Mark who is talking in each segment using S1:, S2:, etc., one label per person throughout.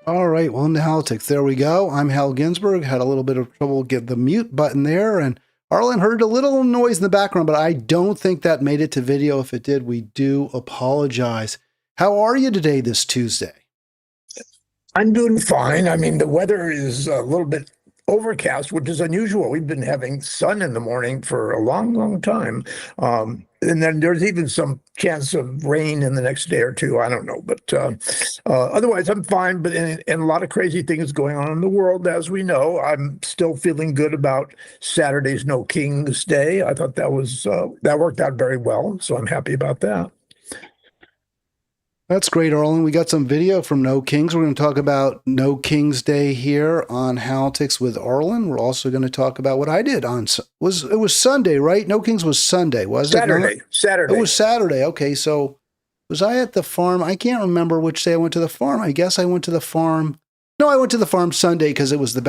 S1: All right, well, in the Halitics, there we go. I'm Hal Ginsberg. Had a little bit of trouble get the mute button there, and Arlen heard a little noise in the background, but I don't think that made it to video. If it did, we do apologize. How are you today, this Tuesday?
S2: I'm doing fine. I mean, the weather is a little bit overcast, which is unusual. We've been having sun in the morning for a long, long time. And then there's even some chance of rain in the next day or two. I don't know. But otherwise, I'm fine. But and a lot of crazy things going on in the world, as we know. I'm still feeling good about Saturday's No Kings Day. I thought that worked out very well. So I'm happy about that.
S1: That's great, Arlen. We got some video from No Kings. We're going to talk about No Kings Day here on Halitics with Arlen. We're also going to talk about what I did on it was Sunday, right? No Kings was Sunday, was it not?
S2: Saturday,
S1: It
S2: Saturday.
S1: was Saturday. Okay, so was I at the farm? I can't remember which day I went to the farm. I guess I went to the farm. No, I went to the farm Sunday because it was the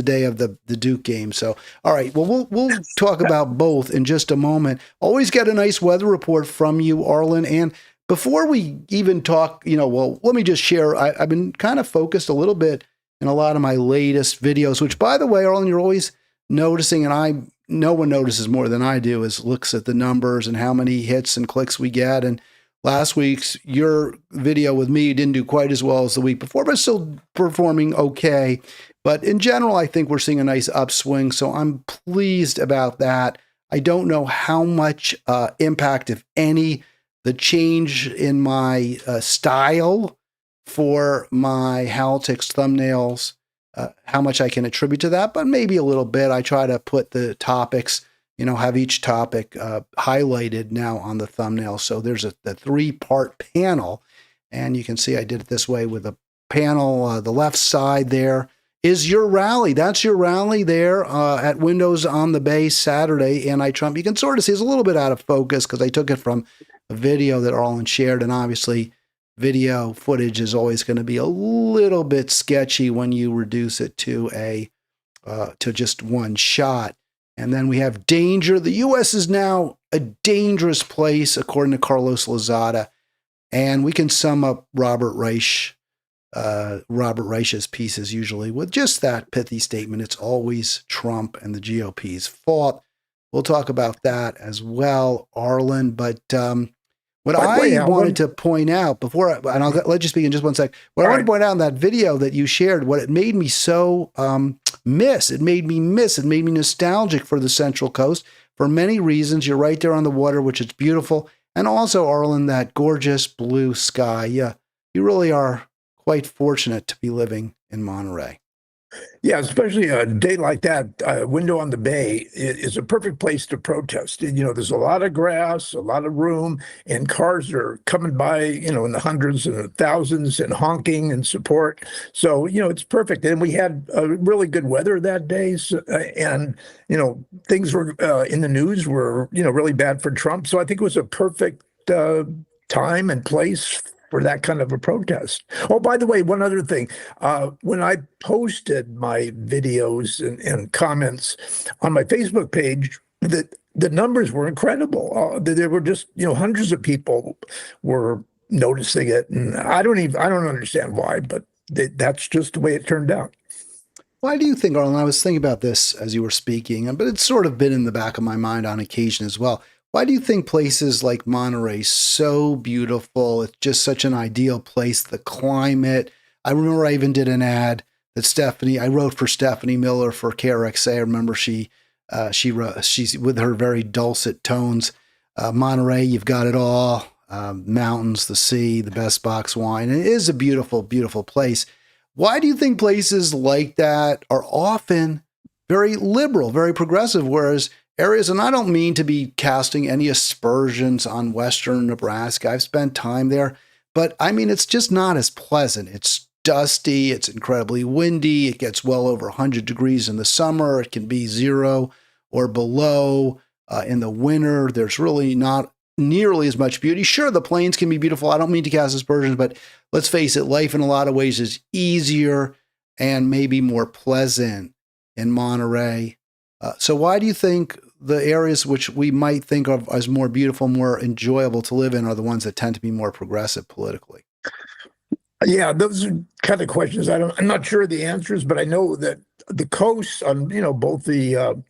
S1: day of the Duke game. So, all right. Well, we'll talk about both in just a moment. Always get a nice weather report from you, Arlen. And before we even talk, well, let me just share. I've been kind of focused a little bit in a lot of my latest videos, which, by the way, Arlen, you're always noticing, and no one notices more than I do, is looks at the numbers and how many hits and clicks we get. And last week's your video with me didn't do quite as well as the week before, but still performing okay. But in general, I think we're seeing a nice upswing, so I'm pleased about that. I don't know how much impact, if any, the change in my style for my Halitics thumbnails, how much I can attribute to that, but maybe a little bit. I try to put the topics, have each topic highlighted now on the thumbnail. So there's a three-part panel, and you can see I did it this way with a panel. The left side there is your rally. That's your rally there at Windows on the Bay Saturday, anti-Trump. You can sort of see it's a little bit out of focus because I took it from a video that Arlen shared, and obviously video footage is always going to be a little bit sketchy when you reduce it to to just one shot. And then we have danger. The U.S. is now a dangerous place, according to Carlos Lozada. And we can sum up Robert Reich's pieces usually with just that pithy statement. It's always Trump and the GOP's fault. We'll talk about that as well, Arlen. But what
S2: By the way,
S1: I wanted
S2: Alan,
S1: to point out and I'll let you speak in just one sec. What I
S2: all
S1: wanted to
S2: right.
S1: point out in that video that you shared, what it made me so it made me nostalgic for the Central Coast for many reasons. You're right there on the water, which is beautiful. And also, Arlen, that gorgeous blue sky. Yeah, you really are quite fortunate to be living in Monterey.
S2: Yeah, especially a day like that, window on the bay is a perfect place to protest. There's a lot of grass, a lot of room, and cars are coming by, in the hundreds and the thousands and honking and support. So, it's perfect. And we had really good weather that day. So, and, things were in the news were, really bad for Trump. So I think it was a perfect time and place for that kind of a protest. Oh, by the way, one other thing. When I posted my videos and comments on my Facebook page, the numbers were incredible. There were just, hundreds of people were noticing it. And I don't understand why, but that's just the way it turned out.
S1: Why do you think, Arlen? I was thinking about this as you were speaking, but it's sort of been in the back of my mind on occasion as well. Why do you think places like Monterey so beautiful? It's just such an ideal place. The climate. I remember I even did an ad that I wrote for Stephanie Miller for KRXA. I remember she's with her very dulcet tones. Monterey, you've got it all. Mountains, the sea, the best box wine. And it is a beautiful, beautiful place. Why do you think places like that are often very liberal, very progressive, whereas areas, and I don't mean to be casting any aspersions on Western Nebraska. I've spent time there, but I mean, it's just not as pleasant. It's dusty. It's incredibly windy. It gets well over 100 degrees in the summer. It can be 0 or below in the winter. There's really not nearly as much beauty. Sure, the plains can be beautiful. I don't mean to cast aspersions, but let's face it, life in a lot of ways is easier and maybe more pleasant in Monterey. So why do you think the areas which we might think of as more beautiful, more enjoyable to live in are the ones that tend to be more progressive politically?
S2: Yeah, those are kind of questions I'm not sure of the answers, but I know that the coasts on, both the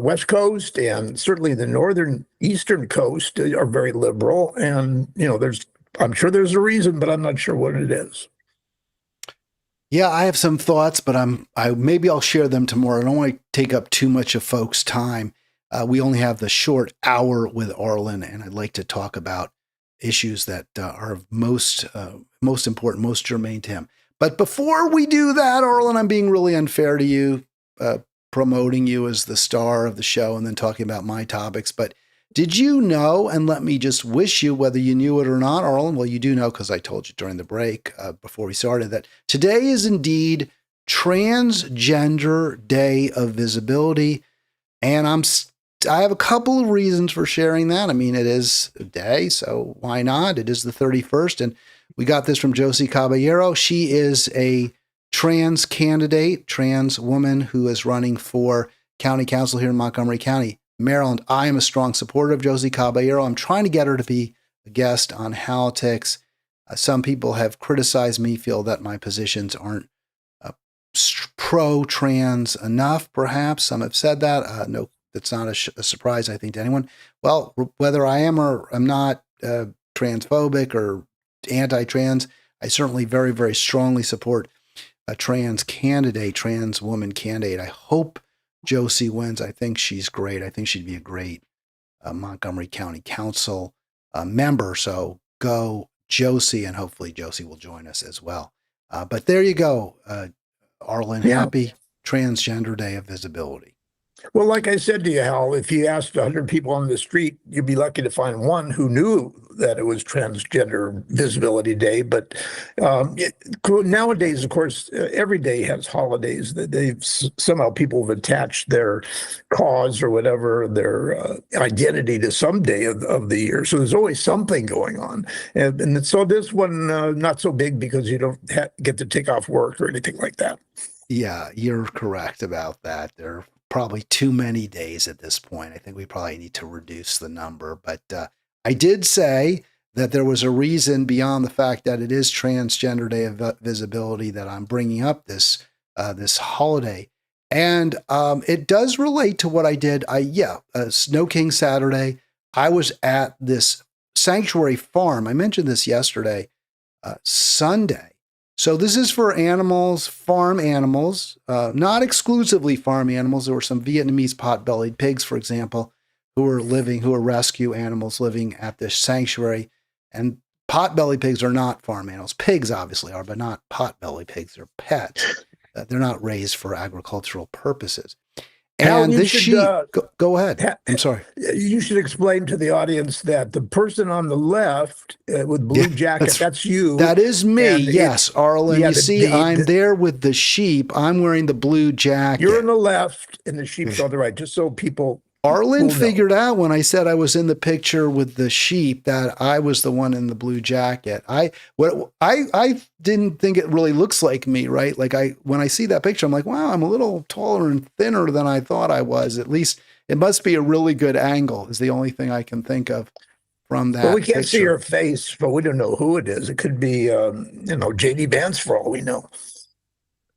S2: West Coast and certainly the northern eastern coast are very liberal. And, I'm sure there's a reason, but I'm not sure what it is.
S1: Yeah, I have some thoughts, but I maybe I'll share them tomorrow. I don't want to take up too much of folks' time. We only have the short hour with Arlen, and I'd like to talk about issues that are most important, most germane to him. But before we do that, Arlen, I'm being really unfair to you, promoting you as the star of the show and then talking about my topics. But did you know, and let me just wish you, whether you knew it or not, Arlen, well, you do know because I told you during the break before we started that today is indeed Transgender Day of Visibility. And I have a couple of reasons for sharing that. I mean, it is a day, so why not? It is the 31st. And we got this from Josie Caballero. She is a trans candidate, trans woman who is running for county council here in Montgomery County, Maryland. I am a strong supporter of Josie Caballero. I'm trying to get her to be a guest on Halitics. Some people have criticized me, feel that my positions aren't pro-trans enough, perhaps. Some have said that. No, that's not a surprise, I think, to anyone. Well, whether I am or I'm not transphobic or anti-trans, I certainly very, very strongly support a trans candidate, trans woman candidate. I hope Josie wins. I think she's great. I think she'd be a great Montgomery County Council member. So go Josie, and hopefully Josie will join us as well. But there you go, Arlen.
S2: Yeah.
S1: Happy Transgender Day of Visibility.
S2: Well, like I said to you, Hal, if you asked 100 people on the street, you'd be lucky to find one who knew that it was Transgender Visibility Day. But nowadays, of course, every day has holidays that somehow people have attached their cause or whatever, their identity to some day of the year. So there's always something going on. And so this one, not so big because you don't get to take off work or anything like that.
S1: Yeah, you're correct about that. There are probably too many days at this point. I think we probably need to reduce the number. But I did say that there was a reason beyond the fact that it is Transgender Day of Visibility that I'm bringing up this holiday. And it does relate to what I did. Snow King Saturday, I was at this sanctuary farm. I mentioned this yesterday, Sunday. So this is for animals, farm animals, not exclusively farm animals. There were some Vietnamese pot-bellied pigs, for example, who are rescue animals living at this sanctuary. And pot-bellied pigs are not farm animals. Pigs obviously are, but not pot-bellied pigs. They're pets. They're not raised for agricultural purposes. And this sheep, go ahead. I'm sorry.
S2: You should explain to the audience that the person on the left with blue jacket, that's you.
S1: That is me. Yes, Arlen. You see, I'm there with the sheep. I'm wearing the blue jacket.
S2: You're on the left and the sheep's on the right, just so people.
S1: Arlen figured out when I said I was in the picture with the sheep that I was the one in the blue jacket. I didn't think it really looks like me, right? Like when I see that picture, I'm like, wow, I'm a little taller and thinner than I thought I was. At least it must be a really good angle is the only thing I can think of from that.
S2: Well, we can't see your face, but we don't know who it is. It could be, J.D. Vance for all we know.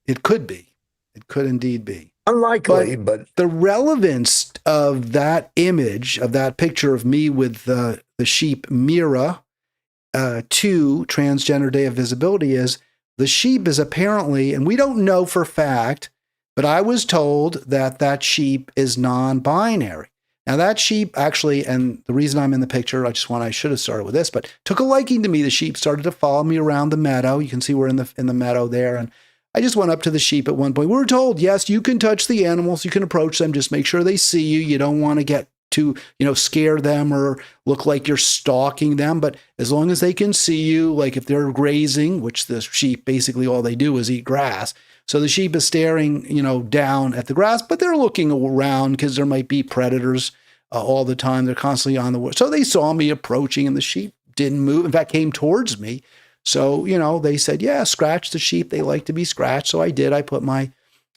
S1: It could be. It could indeed be.
S2: Unlikely, but
S1: the relevance of that image, of that picture of me with the sheep Mira to Transgender Day of Visibility is the sheep is apparently, and we don't know for fact, but I was told that sheep is non-binary. Now that sheep actually, and the reason I'm in the picture, I should have started with this, but took a liking to me. The sheep started to follow me around the meadow. You can see we're in the meadow there, and I just went up to the sheep at one point. We were told, yes, you can touch the animals, you can approach them, just make sure they see you. You don't want to get to, scare them or look like you're stalking them. But as long as they can see you, like if they're grazing, which the sheep, basically all they do is eat grass. So the sheep is staring, down at the grass, but they're looking around because there might be predators all the time. They're constantly on the way. So they saw me approaching and the sheep didn't move. In fact, came towards me. So, they said, yeah, scratch the sheep. They like to be scratched. So I did. I put my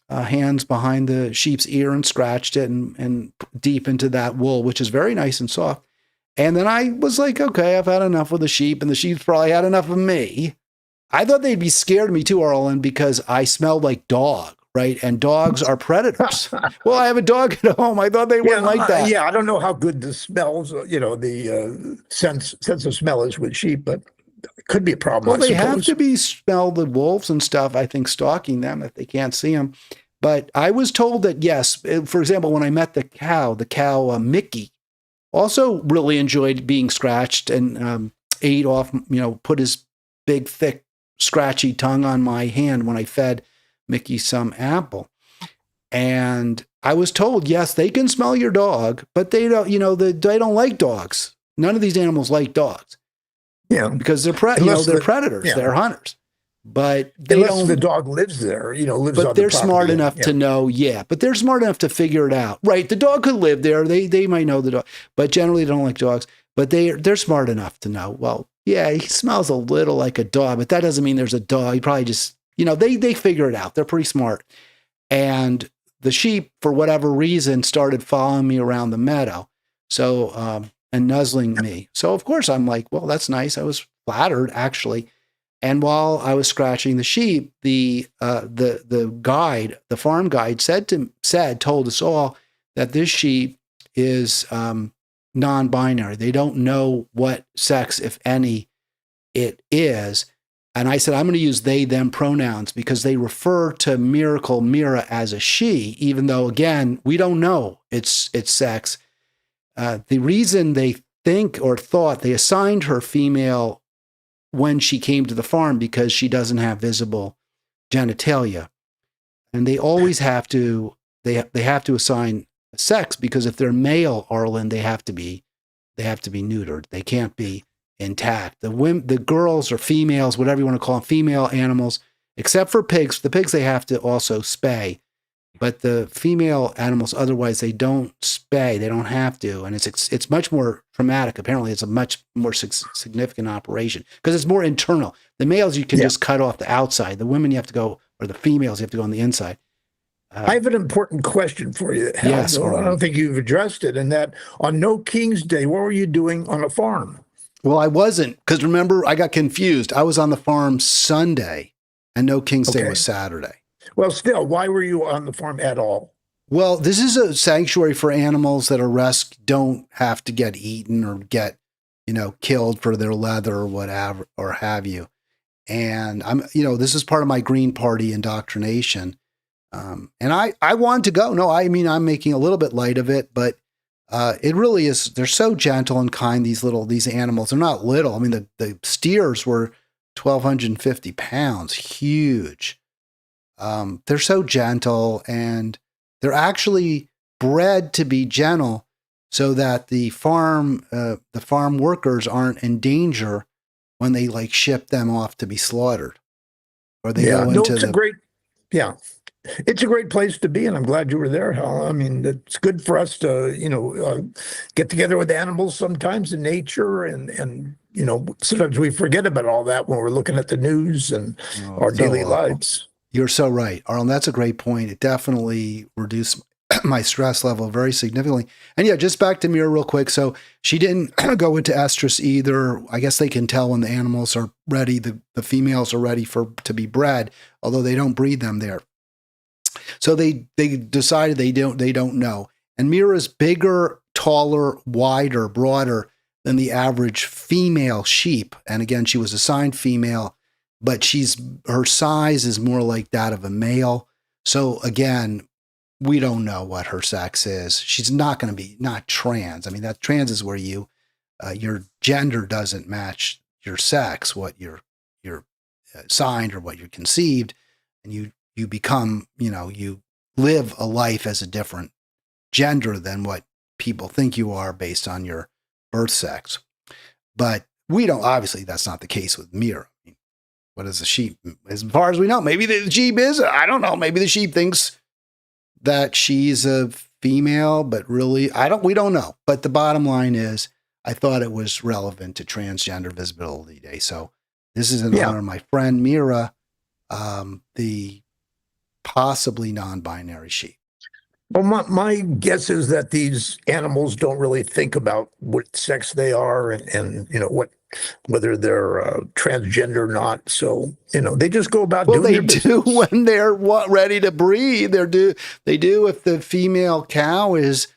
S1: hands behind the sheep's ear and scratched it and deep into that wool, which is very nice and soft. And then I was like, okay, I've had enough of the sheep, and the sheep's probably had enough of me. I thought they'd be scared of me too, Arlen, because I smelled like dog, right? And dogs are predators. Well, I have a dog at home. I thought they wouldn't like that.
S2: Yeah. I don't know how good the smells, the sense of smell is with sheep, but it could be a problem,
S1: Well,
S2: I
S1: they have
S2: suppose.
S1: to be smell the wolves and stuff, I think, stalking them if they can't see them. But I was told that, yes, for example, when I met the cow Mickey, also really enjoyed being scratched and ate off, put his big, thick, scratchy tongue on my hand when I fed Mickey some apple. And I was told, yes, they can smell your dog, but they don't, they don't like dogs. None of these animals like dogs.
S2: Yeah.
S1: Because they're they're predators,
S2: yeah.
S1: they're hunters. But they
S2: Unless
S1: don't.
S2: the dog lives there, lives
S1: But
S2: on
S1: they're
S2: the property.
S1: smart enough to know, but they're smart enough to figure it out. Right. The dog could live there. They might know the dog, but generally they don't like dogs. But they're smart enough to know, well, yeah, he smells a little like a dog, but that doesn't mean there's a dog. He probably just, they figure it out. They're pretty smart. And the sheep, for whatever reason, started following me around the meadow. So, and nuzzling me. So of course I'm like, well, that's nice. I was flattered, actually. And while I was scratching the sheep, the guide, the farm guide, told us all that this sheep is non-binary. They don't know what sex, if any, it is. And I said, I'm going to use they, them pronouns because they refer to Miracle Mira as a she, even though, again, we don't know its sex. The reason they think or thought they assigned her female when she came to the farm because she doesn't have visible genitalia. And they always have to, they have to assign sex because if they're male, Arlen, they have to be neutered. They can't be intact. The girls or females, whatever you want to call them, female animals, except for pigs. The pigs they have to also spay, but the female animals otherwise they don't spay. They don't have to, and it's much more traumatic. Apparently, it's a much more significant operation because it's more internal. The males you can just cut off the outside. The women you have to go, or the females you have to go on the inside.
S2: I have an important question for you, Hal.
S1: Yes,
S2: I don't think you've addressed it. And that on No King's Day, what were you doing on a farm?
S1: Well, I wasn't, because remember, I got confused. I was on the farm Sunday, and No King's Day was Saturday.
S2: Well, still, why were you on the farm at all?
S1: Well, this is a sanctuary for animals that are don't have to get eaten or get, killed for their leather or whatever, or have you. And this is part of my Green Party indoctrination. And I wanted to go. No, I mean, I'm making a little bit light of it, but it really is. They're so gentle and kind. These animals, they're not little. I mean, the steers were 1,250 pounds, huge. They're so gentle, and they're actually bred to be gentle so that the farm workers aren't in danger when they ship them off to be slaughtered, or they go into
S2: it's a great place to be, and I'm glad you were there, Hal. I mean, it's good for us to, get together with animals sometimes in nature, and sometimes we forget about all that when we're looking at the news and our daily lives.
S1: You're so right, Arlen. That's a great point. It definitely reduced my stress level very significantly. And yeah, just back to Mira real quick. So she didn't go into estrus either. I guess they can tell when the animals are ready. The females are ready to be bred, although they don't breed them there. So they decided they don't know. And Mira's bigger, taller, wider, broader than the average female sheep. And again, she was assigned female, but her size is more like that of a male. So again, we don't know what her sex is. She's not going to be not trans. I mean, that trans is where your gender doesn't match your sex, what you're assigned or what you're conceived, and you become, you live a life as a different gender than what people think you are based on your birth sex. But we don't, obviously that's not the case with Mira. I mean, what is a sheep? As far as we know, maybe the sheep is, I don't know. Maybe the sheep thinks that she's a female, but really, we don't know. But the bottom line is, I thought it was relevant to Transgender Visibility Day. So this is in honor of my friend Mira, the possibly non-binary sheep.
S2: Well, my guess is that these animals don't really think about what sex they are and what whether they're transgender or not. So, they just go about
S1: Well,
S2: doing
S1: they
S2: their
S1: do
S2: business.
S1: when they're ready to breed. They do if the female cow is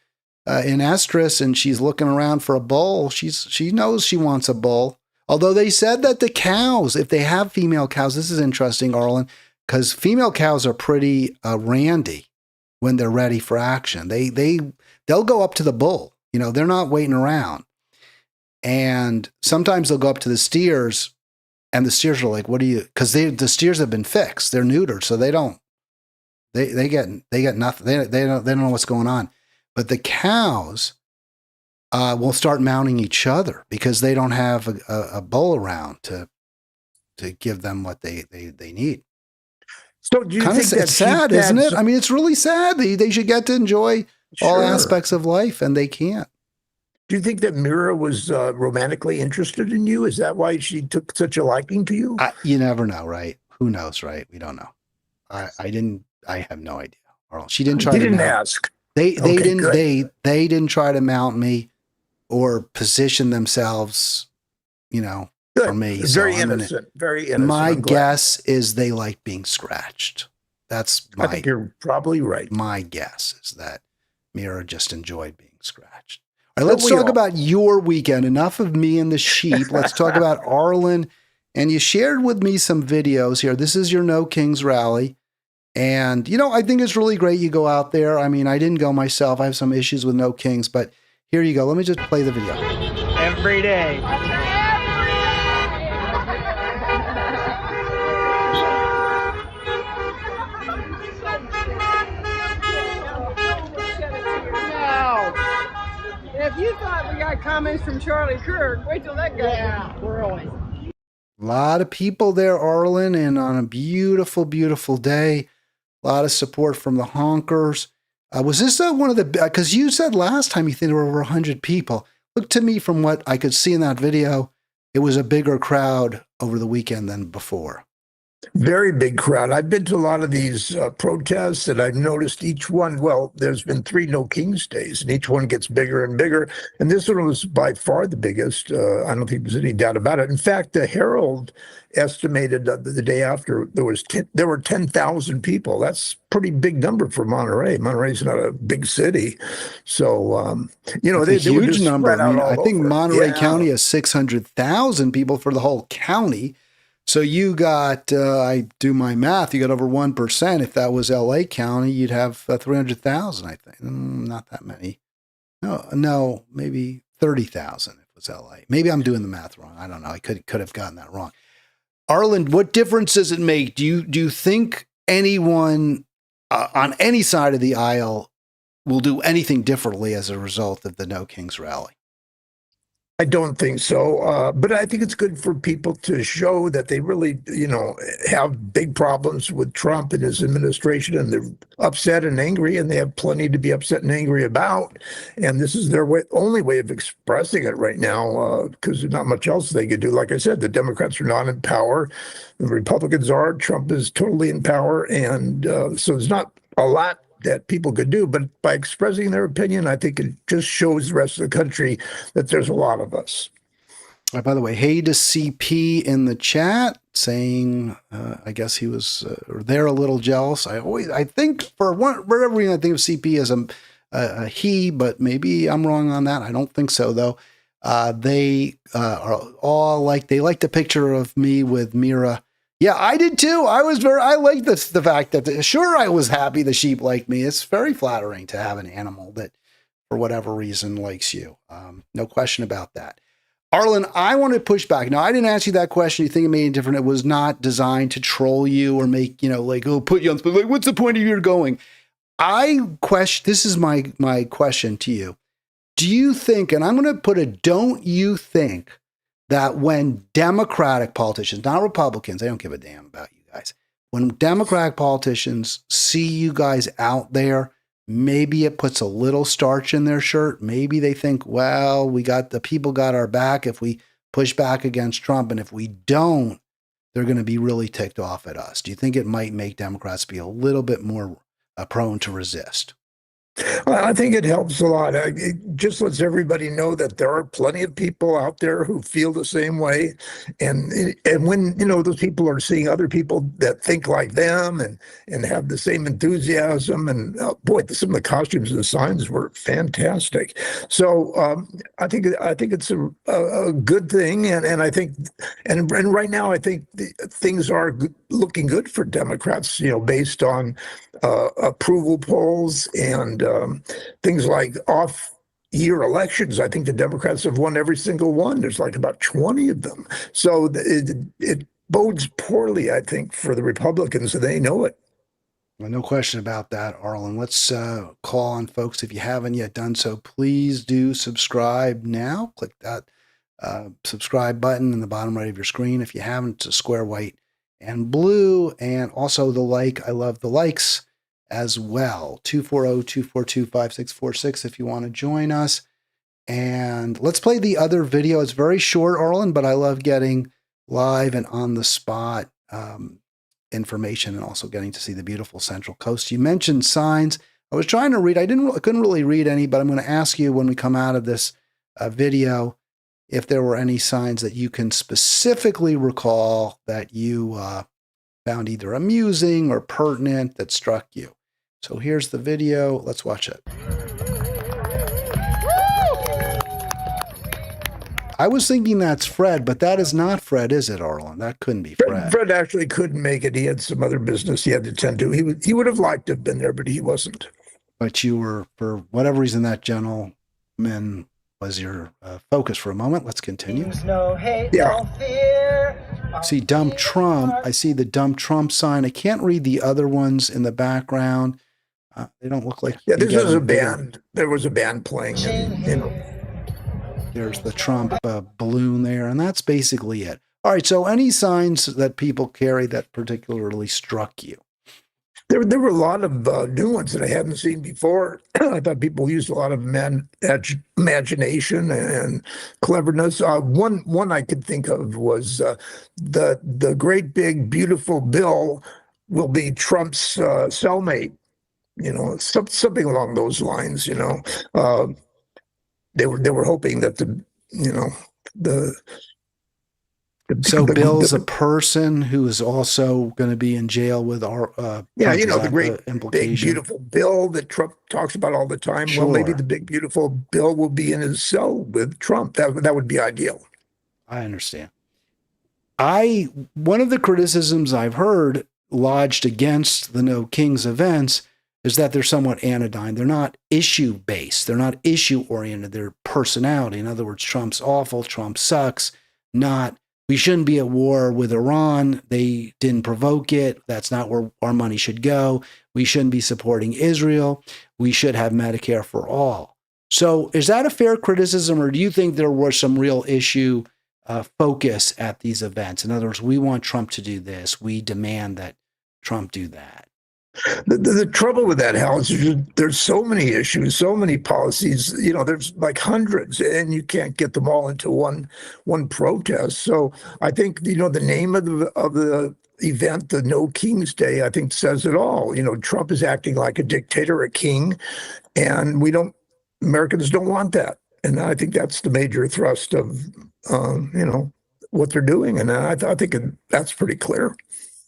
S1: in estrus and she's looking around for a bull. She knows she wants a bull. Although they said that the cows, if they have female cows, this is interesting, Arlen, because female cows are pretty randy when they're ready for action. They'll go up to the bull. They're not waiting around. And sometimes they'll go up to the steers, and the steers are like, "What do you?" Because the steers have been fixed. They're neutered, so they don't. They get nothing. They don't know what's going on. But the cows will start mounting each other because they don't have a bull around to give them what they need.
S2: So do you
S1: Kind of
S2: think that
S1: it's
S2: sheep
S1: sad, isn't
S2: had
S1: it? I mean, it's really sad. They should get to enjoy all
S2: sure.
S1: aspects of life, and they can't.
S2: Do you think that Mira was romantically interested in you? Is that why she took such a liking to you?
S1: You never know, right? Who knows, right? We don't know. I didn't. I have no idea. Arlen. She didn't try
S2: You
S1: to
S2: didn't
S1: mount.
S2: ask.
S1: They
S2: Okay,
S1: didn't
S2: good.
S1: they didn't try to mount me or position themselves, for
S2: Good.
S1: me. So
S2: Very
S1: I'm gonna.
S2: innocent. Very innocent.
S1: My
S2: I'm glad.
S1: guess is they like being scratched. That's
S2: I think you're probably right.
S1: my guess is that Mira just enjoyed being scratched. All right,
S2: Don't
S1: let's
S2: we
S1: talk
S2: all?
S1: about your weekend. Enough of me and the sheep. Let's talk about Arlen. And you shared with me some videos here. This is your No Kings rally. And, I think it's really great you go out there. I mean, I didn't go myself. I have some issues with No Kings, but here you go. Let me just play the video.
S3: Every day. No. If you thought we got comments from Charlie Kirk, wait till that guy. Yeah, really.
S1: A lot of people there, Arlen, and on a beautiful, beautiful day. A lot of support from the honkers. Was this one of the, because you said last time you think there were over 100 people. Look, to me, from what I could see in that video, it was a bigger crowd over the weekend than before.
S2: Very big crowd. I've been to a lot of these protests, and I've noticed each one. Well, there's been 3 No Kings days, and each one gets bigger and bigger. And this one was by far the biggest. I don't think there's any doubt about it. In fact, the Herald estimated the day after there were 10,000 people. That's a pretty big number for Monterey. Monterey's not a big city, so
S1: It's a
S2: they were
S1: huge
S2: just
S1: number.
S2: spread
S1: I
S2: out
S1: mean, I
S2: all
S1: think
S2: over.
S1: Monterey
S2: Yeah.
S1: County has 600,000 people for the whole county. So you got, I do my math, you got over 1%. If that was LA County, you'd have 300,000, I think. Not that many. No, maybe 30,000 if it was LA. Maybe I'm doing the math wrong. I don't know. I could have gotten that wrong. Arlen, what difference does it make? Do you think anyone on any side of the aisle will do anything differently as a result of the No Kings rally?
S2: I don't think so, but I think it's good for people to show that they really, have big problems with Trump and his administration, and they're upset and angry, and they have plenty to be upset and angry about. And this is their only way of expressing it right now, because there's not much else they could do. Like I said, the Democrats are not in power, the Republicans are. Trump is totally in power, and so there's not a lot that people could do, but by expressing their opinion, I think it just shows the rest of the country that there's a lot of us.
S1: By the way, hey to CP in the chat saying, I guess he was there a little jealous. I think for whatever reason, I think of CP as a he, but maybe I'm wrong on that. I don't think so though. They are all they like the picture of me with Mira. Yeah, I did too. I like the fact that sure, I was happy the sheep liked me. It's very flattering to have an animal that for whatever reason likes you. No question about that. Arlen, I want to push back. Now, I didn't ask you that question. You think it made it different? It was not designed to troll you or make, put you on spot. Like, what's the point of your going? This is my question to you. Do you think, and I'm going to put a don't you think that when Democratic politicians, not Republicans, they don't give a damn about you guys. When Democratic politicians see you guys out there, maybe it puts a little starch in their shirt. Maybe they think, well, the people got our back if we push back against Trump. And if we don't, they're going to be really ticked off at us. Do you think it might make Democrats be a little bit more prone to resist?
S2: Well, I think it helps a lot. It just lets everybody know that there are plenty of people out there who feel the same way, and when those people are seeing other people that think like them and have the same enthusiasm, and boy, some of the costumes and the signs were fantastic. So I think it's a good thing, and I think and right now I think things are looking good for Democrats. Based on approval polls and things like off-year elections. I think the Democrats have won every single one. There's like about 20 of them. So it bodes poorly, I think, for the Republicans, and they know it.
S1: Well, no question about that, Arlen. Let's call on folks. If you haven't yet done so, please do subscribe now. Click that subscribe button in the bottom right of your screen. If you haven't, it's a square white and blue. And also the like. I love the likes as well. 240-242-5646 if you want to join us. And let's play the other video. It's very short, Arlen, but I love getting live and on the spot information and also getting to see the beautiful Central Coast. You mentioned signs. I was trying to read. I couldn't really read any, but I'm going to ask you when we come out of this video if there were any signs that you can specifically recall that you found either amusing or pertinent that struck you. So here's the video. Let's watch it. I was thinking that's Fred, but that is not Fred, is it, Arlen? That couldn't be Fred.
S2: Fred actually couldn't make it. He had some other business he had to tend to. He would have liked to have been there, but he wasn't.
S1: But you were, for whatever reason, that gentleman was your focus for a moment. Let's continue.
S4: No hate,
S2: Yeah.
S4: no fear.
S1: See dump Trump. I see the dump Trump sign. I can't read the other ones in the background. They don't look like.
S2: Yeah, this was a band. There was a band playing, and
S1: there's the Trump balloon there, and that's basically it. All right. So, any signs that people carry that particularly struck you?
S2: There were a lot of new ones that I hadn't seen before. I thought people used a lot of imagination and cleverness. One I could think of was the great big beautiful bill will be Trump's cellmate. Something along those lines. They were hoping that
S1: So Bill's a person who is also going to be in jail with our
S2: the great
S1: implication.
S2: big beautiful bill that Trump talks about all the time.
S1: Sure.
S2: Well, maybe the big beautiful bill will be in his cell with Trump. That would be ideal.
S1: I understand. One of the criticisms I've heard lodged against the No Kings events is that they're somewhat anodyne. They're not issue based. They're not issue oriented. They're personality. In other words, Trump's awful. Trump sucks. Not, we shouldn't be at war with Iran. They didn't provoke it. That's not where our money should go. We shouldn't be supporting Israel. We should have Medicare for all. So is that a fair criticism, or do you think there was some real issue focus at these events? In other words, we want Trump to do this. We demand that Trump do that.
S2: The trouble with that, Hal, is there's so many issues, so many policies. There's like hundreds, and you can't get them all into one protest. So I think the name of the event, the No Kings Day, I think says it all. Trump is acting like a dictator, a king, and Americans don't want that. And I think that's the major thrust of what they're doing, and I think that's pretty clear.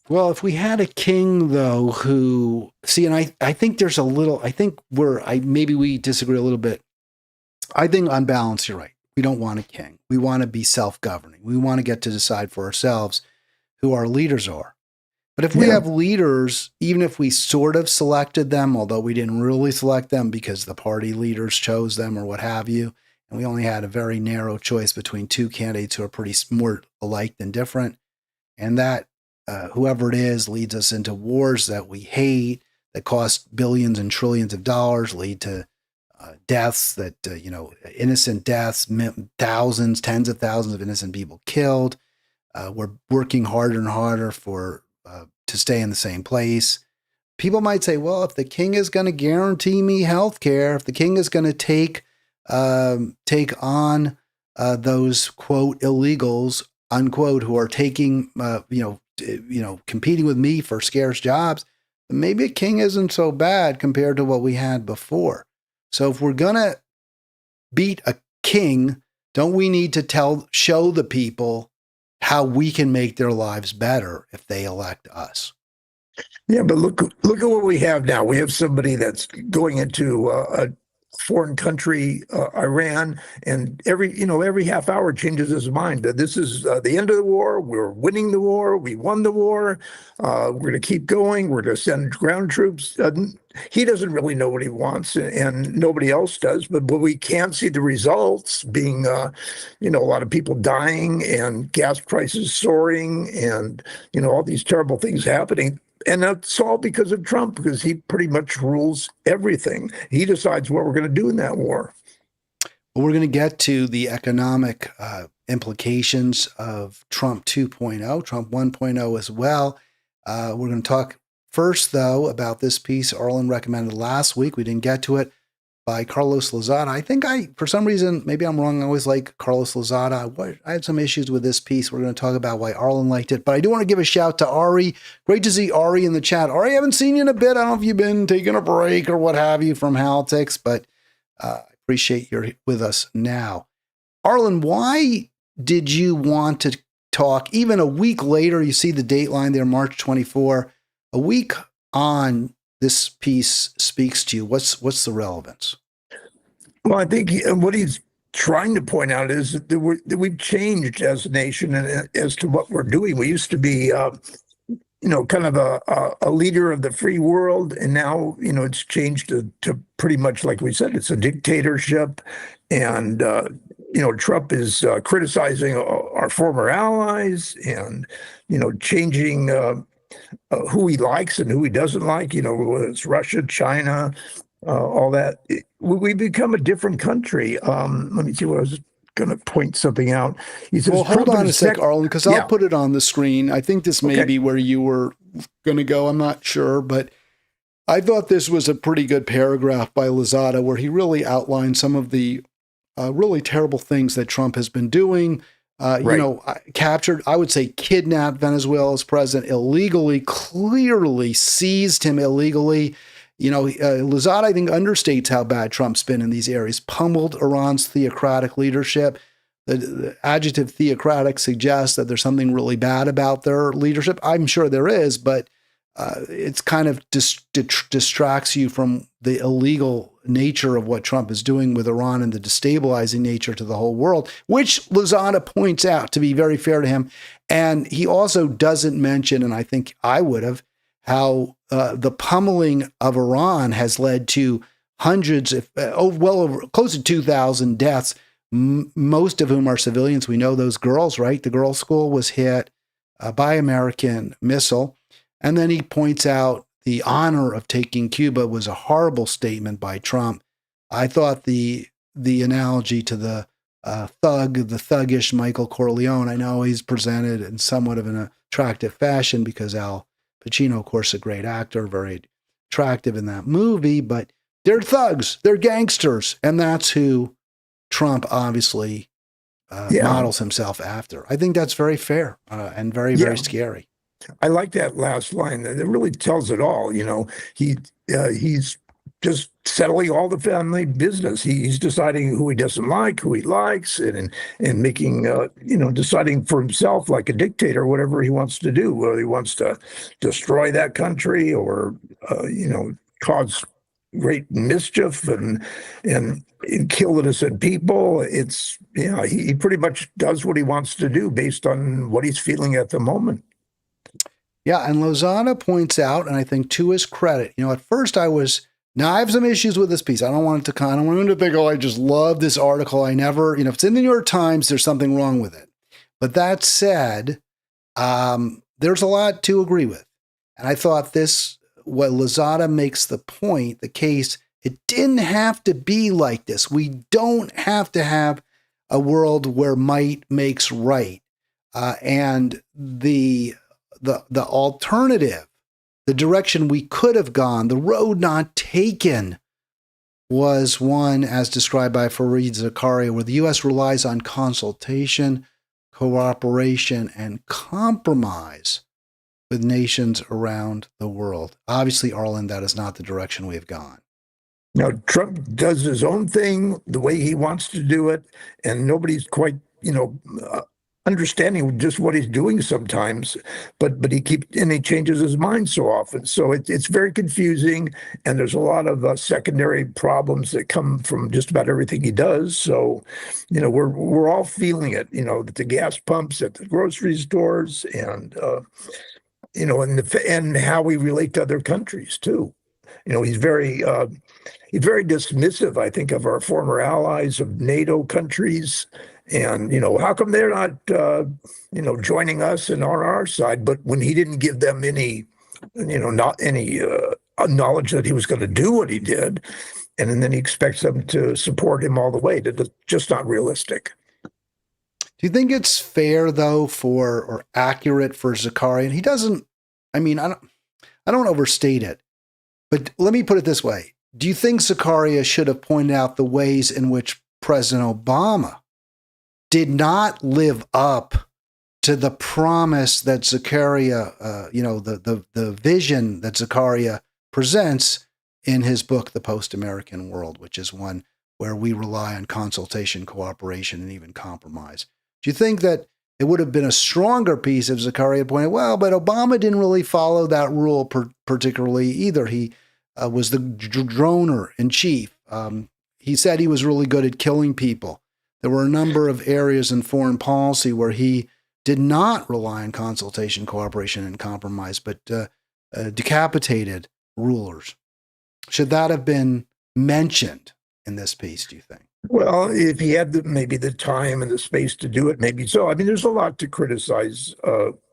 S1: Well, if we had a king, though, who and I think there's maybe we disagree a little bit. I think on balance, you're right. We don't want a king. We want to be self-governing. We want to get to decide for ourselves who our leaders are. But if we have leaders, even if we sort of selected them, although we didn't really select them because the party leaders chose them or what have you, and we only had a very narrow choice between two candidates who are pretty more alike than different, and that whoever it is leads us into wars that we hate, that cost billions and trillions of dollars, lead to deaths that, innocent deaths, thousands, tens of thousands of innocent people killed. We're working harder and harder to stay in the same place. People might say, well, if the king is going to guarantee me health care, if the king is going to take on those, quote, illegals, unquote, who are taking, competing with me for scarce jobs, maybe a king isn't so bad compared to what we had before. So if we're going to beat a king, don't we need to show the people how we can make their lives better if they elect us?
S2: Yeah, but look at what we have now. We have somebody that's going into a foreign country, Iran, and every half hour changes his mind. That this is the end of the war. We're winning the war. We won the war. We're going to keep going. We're going to send ground troops. He doesn't really know what he wants, and nobody else does. But we can't see the results being, a lot of people dying and gas prices soaring, and all these terrible things happening. And that's all because of Trump, because he pretty much rules everything. He decides what we're going to do in that war.
S1: Well, we're going to get to the economic implications of Trump 2.0, Trump 1.0 as well. We're going to talk first, though, about this piece Arlen recommended last week. We didn't get to it, by Carlos Lozada. I think for some reason, maybe I'm wrong, I always like Carlos Lozada. I had some issues with this piece. We're going to talk about why Arlen liked it. But I do want to give a shout to Ari. Great to see Ari in the chat. Ari, I haven't seen you in a bit. I don't know if you've been taking a break or what have you from Halitics, but I appreciate you're with us now. Arlen, why did you want to talk even a week later? You see the date line there, March 24. A week on, this piece speaks to you. What's the relevance?
S2: Well, I think what he's trying to point out is that we've changed as a nation and as to what we're doing. We used to be, kind of a leader of the free world, and now, it's changed to pretty much, like we said, it's a dictatorship. And, Trump is criticizing our former allies and, changing who he likes and who he doesn't like, whether it's Russia, China, all that. We become a different country. Let me see what I was going to point something out. He says,
S1: well, hold on a sec, Arlen, because I'll put it on the screen. I think this may be where you were going to go. I'm not sure, but I thought this was a pretty good paragraph by Lozada where he really outlined some of the really terrible things that Trump has been doing. Captured, I would say, kidnapped Venezuela's president illegally, clearly seized him illegally. Lozada, I think, understates how bad Trump's been in these areas, pummeled Iran's theocratic leadership. The adjective theocratic suggests that there's something really bad about their leadership. I'm sure there is, but it's kind of distracts you from the illegal nature of what Trump is doing with Iran and the destabilizing nature to the whole world, which Lozada points out, to be very fair to him. And he also doesn't mention, and I think I would have, how the pummeling of Iran has led to hundreds, close to 2,000 deaths, most of whom are civilians. We know those girls, right? The girls' school was hit by American missile. And then he points out the honor of taking Cuba was a horrible statement by Trump. I thought the analogy to the thuggish Michael Corleone, I know he's presented in somewhat of an attractive fashion because Al Pacino, of course, a great actor, very attractive in that movie, but they're thugs, they're gangsters, and that's who Trump obviously models himself after. I think that's very fair and very, very scary.
S2: I like that last line. It really tells it all. He's just settling all the family business. He's deciding who he doesn't like, who he likes, and making, deciding for himself like a dictator, whatever he wants to do, whether he wants to destroy that country or, cause great mischief and kill innocent people. He pretty much does what he wants to do based on what he's feeling at the moment.
S1: Yeah, and Lozada points out, and I think to his credit, at first I have some issues with this piece. I don't want him to think, oh, I just love this article. I never, if it's in the New York Times, there's something wrong with it. But that said, there's a lot to agree with. And I thought what Lozada makes the point, the case, it didn't have to be like this. We don't have to have a world where might makes right. And the alternative, the direction we could have gone, the road not taken, was one as described by Fareed Zakaria, where the U.S. relies on consultation, cooperation, and compromise with nations around the world. Obviously, Arlen, that is not the direction we've gone.
S2: Now, Trump does his own thing the way he wants to do it, and nobody's quite, understanding just what he's doing sometimes. But he changes his mind so often, so it's very confusing, and there's a lot of secondary problems that come from just about everything he does. So, we're all feeling it. At the gas pumps, at the grocery stores, and and how we relate to other countries too. He's very dismissive, I think, of our former allies of NATO countries. And, how come they're not, joining us and on our side? But when he didn't give them any, not any knowledge that he was going to do what he did, and then he expects them to support him all the way, that's just not realistic.
S1: Do you think it's fair, though, or accurate for Zakaria? And he doesn't, I don't overstate it, but let me put it this way. Do you think Zakaria should have pointed out the ways in which President Obama did not live up to the promise that Zakaria, the vision that Zakaria presents in his book, The Post-American World, which is one where we rely on consultation, cooperation, and even compromise? Do you think that it would have been a stronger piece if Zakaria pointed, well, but Obama didn't really follow that rule particularly either. He was the droner in chief. He said he was really good at killing people. There were a number of areas in foreign policy where he did not rely on consultation, cooperation, and compromise, but decapitated rulers. Should that have been mentioned in this piece, do you think?
S2: Well, if he had maybe the time and the space to do it, maybe so. There's a lot to criticize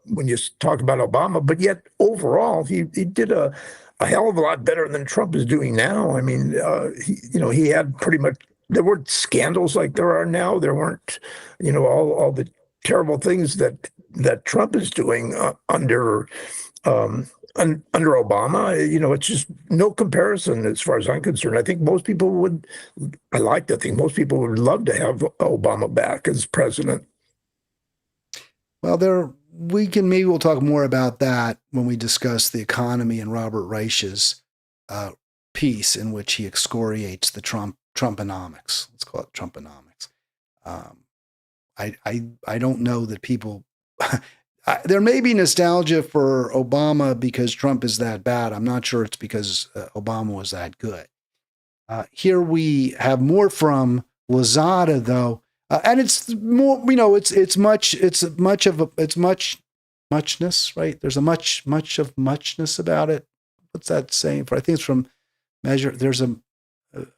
S2: when you talk about Obama, but yet overall, he did a hell of a lot better than Trump is doing now. He had pretty much, there weren't scandals like there are now. There weren't, all the terrible things that Trump is doing under Obama. It's just no comparison as far as I'm concerned. I think most people would love to have Obama back as president.
S1: Well, we'll talk more about that when we discuss the economy and Robert Reich's piece in which he excoriates the Trumponomics. Let's call it Trumponomics. I don't know that people. There may be nostalgia for Obama because Trump is that bad. I'm not sure it's because Obama was that good. Here we have more from Lozada, though, and it's more. It's muchness, right? There's a much of muchness about it. What's that saying? I think it's from Measure. There's a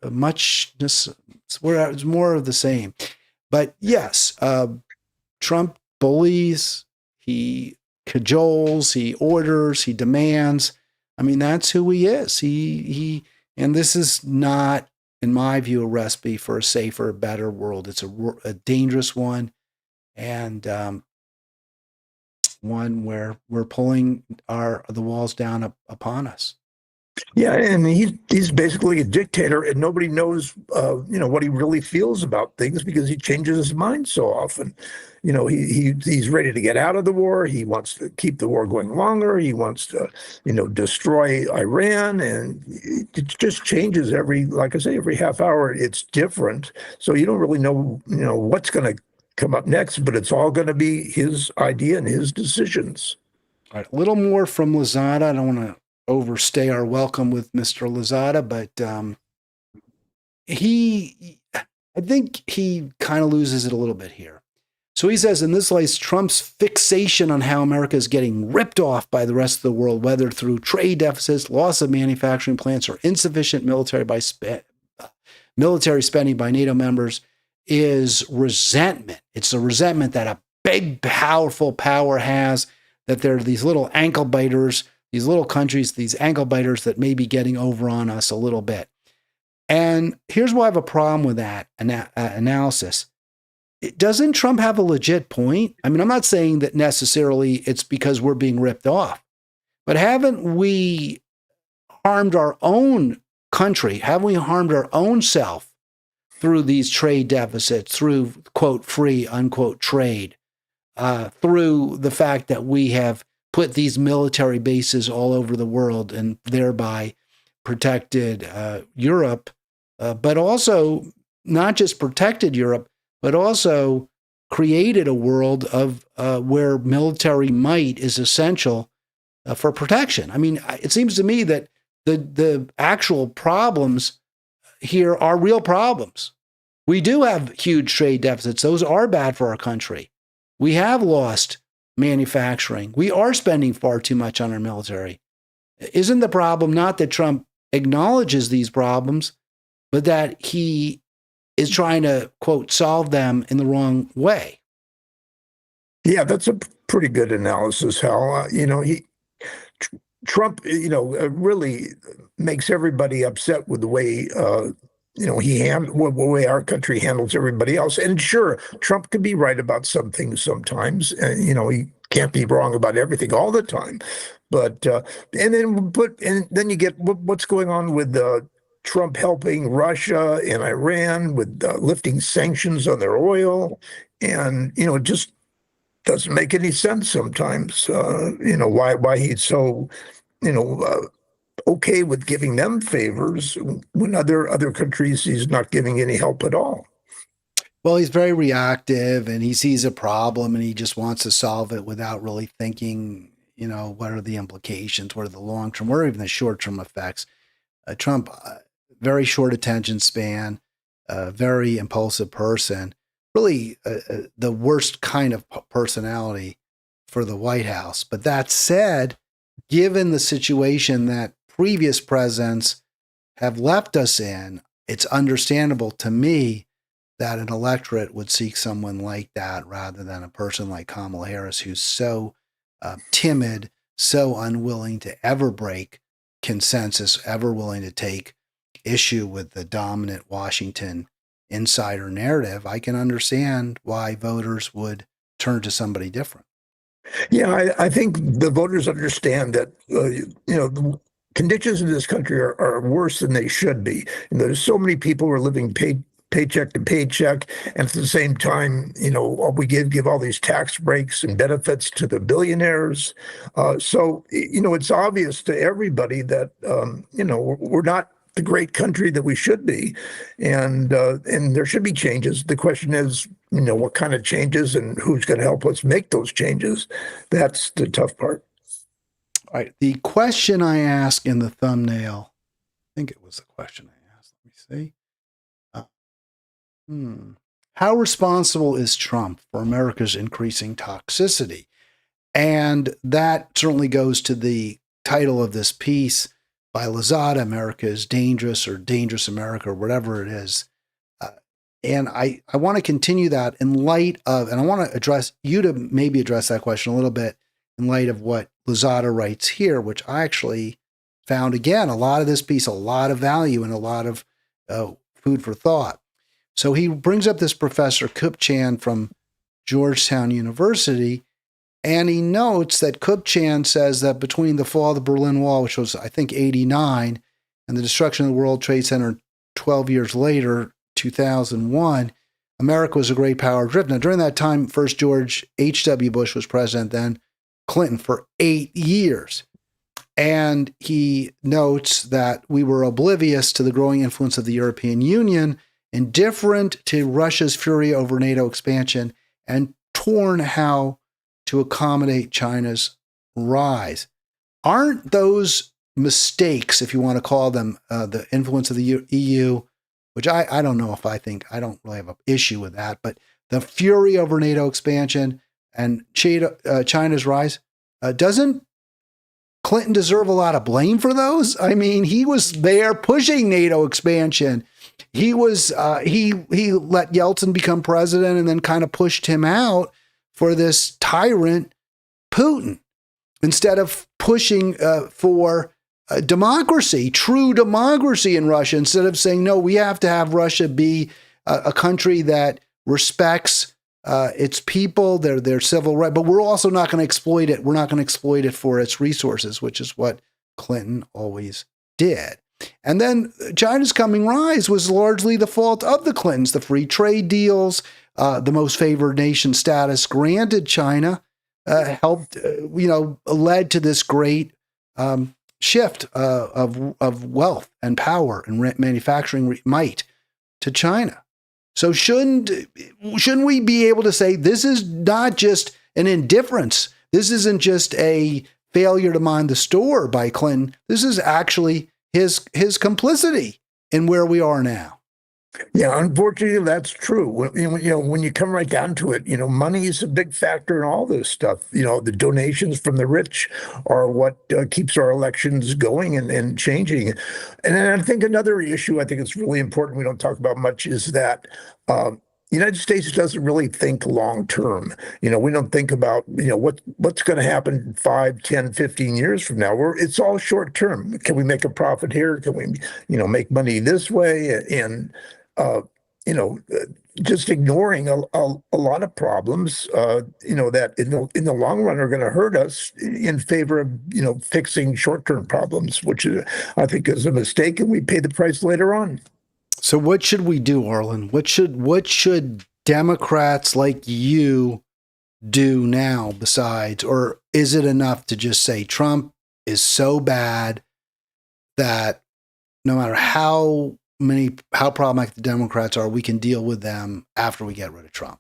S1: muchness. It's more of the same. But yes, Trump bullies. He cajoles, he orders, he demands. That's who he is. And this is not, in my view, a recipe for a safer, better world. It's a dangerous one, and one where we're pulling the walls down upon us.
S2: Yeah, and he's basically a dictator, and nobody knows, what he really feels about things because he changes his mind so often. He's ready to get out of the war. He wants to keep the war going longer. He wants to, destroy Iran, and it just changes every half hour. It's different, so you don't really know, what's going to come up next. But it's all going to be his idea and his decisions.
S1: All right, a little more from Lozada. I don't want to overstay our welcome with Mr. Lozada, but I think he kind of loses it a little bit here. So he says, in this lies Trump's fixation on how America is getting ripped off by the rest of the world, whether through trade deficits, loss of manufacturing plants, or insufficient military spending by NATO members, is resentment. It's a resentment that a big, powerful power has, that there are these little ankle biters, these little countries, these ankle biters that may be getting over on us a little bit. And here's why I have a problem with that analysis. Doesn't Trump have a legit point? I'm not saying that necessarily it's because we're being ripped off, but haven't we harmed our own country? Haven't we harmed our own self through these trade deficits, through, quote, free, unquote, trade, through the fact that we have put these military bases all over the world and thereby protected Europe, but also not just protected Europe, but also created a world of where military might is essential for protection. I mean, it seems to me that the actual problems here are real problems. We do have huge trade deficits. Those are bad for our country. We have lost manufacturing. We are spending far too much on our military. Isn't the problem not that Trump acknowledges these problems, but that he is trying to, quote, solve them in the wrong way?
S2: Yeah, that's a pretty good analysis, Hal. Trump, really makes everybody upset with the way, the way our country handles everybody else. And sure, Trump can be right about some things sometimes. He can't be wrong about everything all the time. But and then you get what's going on with Trump helping Russia and Iran with lifting sanctions on their oil, and it just doesn't make any sense sometimes. Why he's so okay with giving them favors when other countries he's not giving any help at all.
S1: Well, he's very reactive, and he sees a problem and he just wants to solve it without really thinking, what are the implications, what are the long-term, what are even the short-term effects. Trump, very short attention span, very impulsive person, really the worst kind of personality for the White House. But that said, given the situation that previous presidents have left us in, it's understandable to me that an electorate would seek someone like that rather than a person like Kamala Harris, who's so timid, so unwilling to ever break consensus, ever willing to take issue with the dominant Washington insider narrative. I can understand why voters would turn to somebody different.
S2: Yeah, I think the voters understand that, the conditions in this country are worse than they should be. And there's so many people who are living paycheck to paycheck, and at the same time, we give all these tax breaks and benefits to the billionaires. So it's obvious to everybody that we're not the great country that we should be, and there should be changes. The question is, what kind of changes and who's going to help us make those changes? That's the tough part.
S1: All right. The question I asked in the thumbnail, I think it was the question I asked. Let me see. How responsible is Trump for America's increasing toxicity? And that certainly goes to the title of this piece by Lozada, America is Dangerous, or Dangerous America, or whatever it is. And I want to continue that in light of, and I want to address you to maybe address that question a little bit in light of what Lozada writes here, which I actually found, again, a lot of this piece, a lot of value and a lot of food for thought. So he brings up this Professor Kupchan from Georgetown University, and he notes that Kupchan says that between the fall of the Berlin Wall, which was, I think, 1989, and the destruction of the World Trade Center 12 years later, 2001, America was a great power drift. Now, during that time, first George H.W. Bush was president, then Clinton for 8 years. And he notes that we were oblivious to the growing influence of the European Union, indifferent to Russia's fury over NATO expansion, and torn how to accommodate China's rise. Aren't those mistakes, if you want to call them, the influence of the EU, which I don't know if I don't really have an issue with that, but the fury over NATO expansion and China's rise, doesn't Clinton deserve a lot of blame for those? I mean, he was there pushing NATO expansion. He was he let Yeltsin become president and then kind of pushed him out for this tyrant Putin, instead of pushing for democracy, true democracy in Russia, instead of saying, no, we have to have Russia be a country that respects its people, their civil rights, but we're also not going to exploit it. We're not going to exploit it for its resources, which is what Clinton always did. And then China's coming rise was largely the fault of the Clintons. The free trade deals, the most favored nation status granted China, helped, led to this great shift of wealth and power and manufacturing might to China. So shouldn't we be able to say this is not just an indifference? This isn't just a failure to mind the store by Clinton. This is actually his complicity in where we are now.
S2: Yeah, unfortunately, that's true. When you come right down to it, money is a big factor in all this stuff. The donations from the rich are what keeps our elections going and changing. And then I think another issue I think it's really important we don't talk about much is that the United States doesn't really think long term. We don't think about, what's going to happen 5, 10, 15 years from now. It's all short term. Can we make a profit here? Can we, make money this way? And just ignoring a lot of problems, that in the long run are going to hurt us in favor of, fixing short-term problems, which I think is a mistake, and we pay the price later on.
S1: So what should we do, Arlen? What should Democrats like you do now besides, or is it enough to just say Trump is so bad that no matter how problematic the Democrats are, we can deal with them after we get rid of Trump?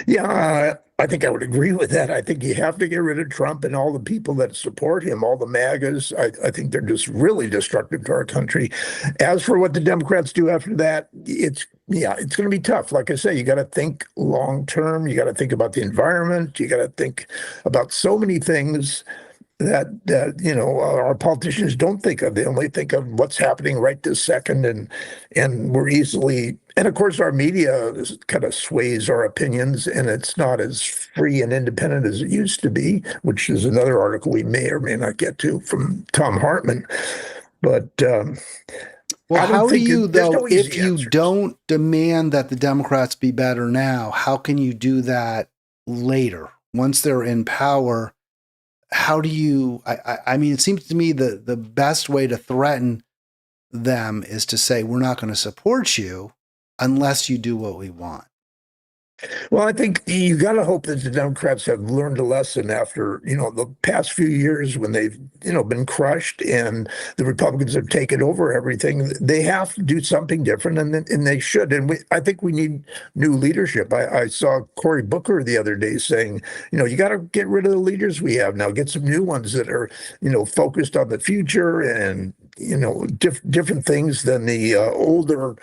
S2: Yeah, I think I would agree with that. I think you have to get rid of Trump and all the people that support him, all the MAGAs. I think they're just really destructive to our country. As for what the Democrats do after that, it's going to be tough. Like I say, you got to think long term. You got to think about the environment. You got to think about so many things that our politicians don't think of. They only think of what's happening right this second, and we're easily, and of course our media kind of sways our opinions, and it's not as free and independent as it used to be, which is another article we may or may not get to from Tom Hartman. But
S1: well, how do you, though, if you don't demand that the Democrats be better now, how can you do that later once they're in power? How do you, I mean, it seems to me the best way to threaten them is to say, we're not going to support you unless you do what we want.
S2: Well, I think you got to hope that the Democrats have learned a lesson after, the past few years when they've, been crushed and the Republicans have taken over everything. They have to do something different, and they should. And I think we need new leadership. I saw Cory Booker the other day saying, you got to get rid of the leaders we have now, get some new ones that are, focused on the future and, different things than the older,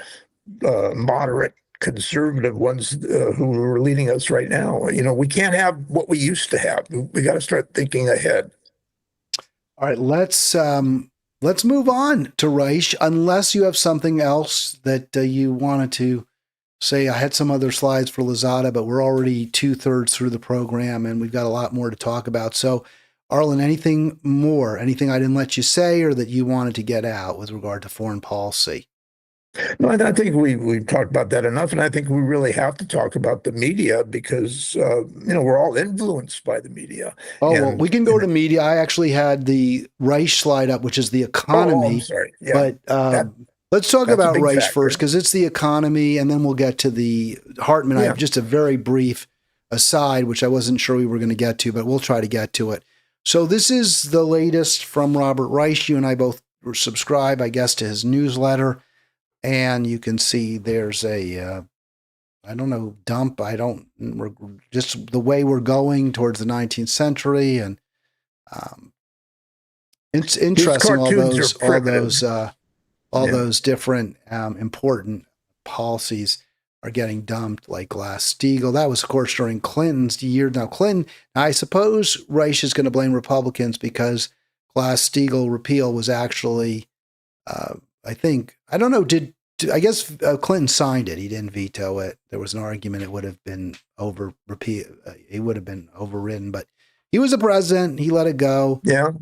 S2: moderate conservative ones who are leading us right now. We can't have what we used to have. We got to start thinking ahead.
S1: All right, let's move on to Reich, unless you have something else that you wanted to say. I had some other slides for Lozada, but we're already 2/3 through the program, and we've got a lot more to talk about. So, Arlen, anything more? Anything I didn't let you say or that you wanted to get out with regard to foreign policy?
S2: No, I think we've talked about that enough, and I think we really have to talk about the media because we're all influenced by the media.
S1: Oh, well, we can go to media. I actually had the Reich slide up, which is the economy.
S2: I'm sorry. Yeah,
S1: but let's talk about Reich first because it's the economy, and then we'll get to the Hartman. I have just a very brief aside, which I wasn't sure we were going to get to, but we'll try to get to it. So this is the latest from Robert Reich. You and I both subscribe, I guess, to his newsletter. And you can see there's a, dump. Just the way we're going towards the 19th century. And it's interesting, all those different important policies are getting dumped, like Glass-Steagall. That was, of course, during Clinton's year. Now, Clinton, I suppose Reich is going to blame Republicans because Glass-Steagall repeal was actually, I guess Clinton signed it. He didn't veto it. There was an argument it would have been overridden, but he was the president. He let it go.
S2: Yeah.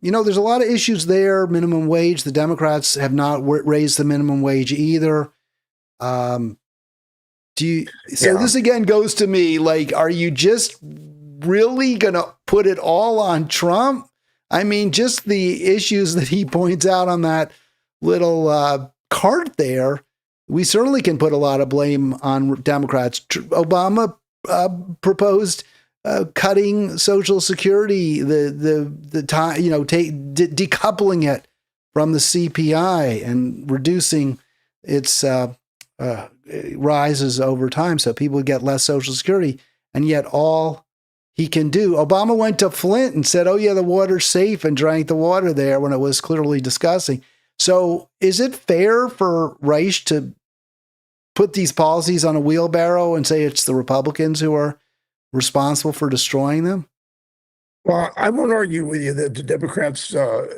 S1: There's a lot of issues there. Minimum wage. The Democrats have not raised the minimum wage either. This again goes to me, like, are you just really going to put it all on Trump? I mean, just the issues that he points out on that little cart there, we certainly can put a lot of blame on Democrats. Obama proposed cutting Social Security, the time, decoupling it from the CPI and reducing its rises over time, so people would get less Social Security. And yet, all he can do. Obama went to Flint and said, "Oh yeah, the water's safe," and drank the water there when it was clearly disgusting. So, is it fair for Reich to put these policies on a wheelbarrow and say it's the Republicans who are responsible for destroying them?
S2: Well, I won't argue with you that the Democrats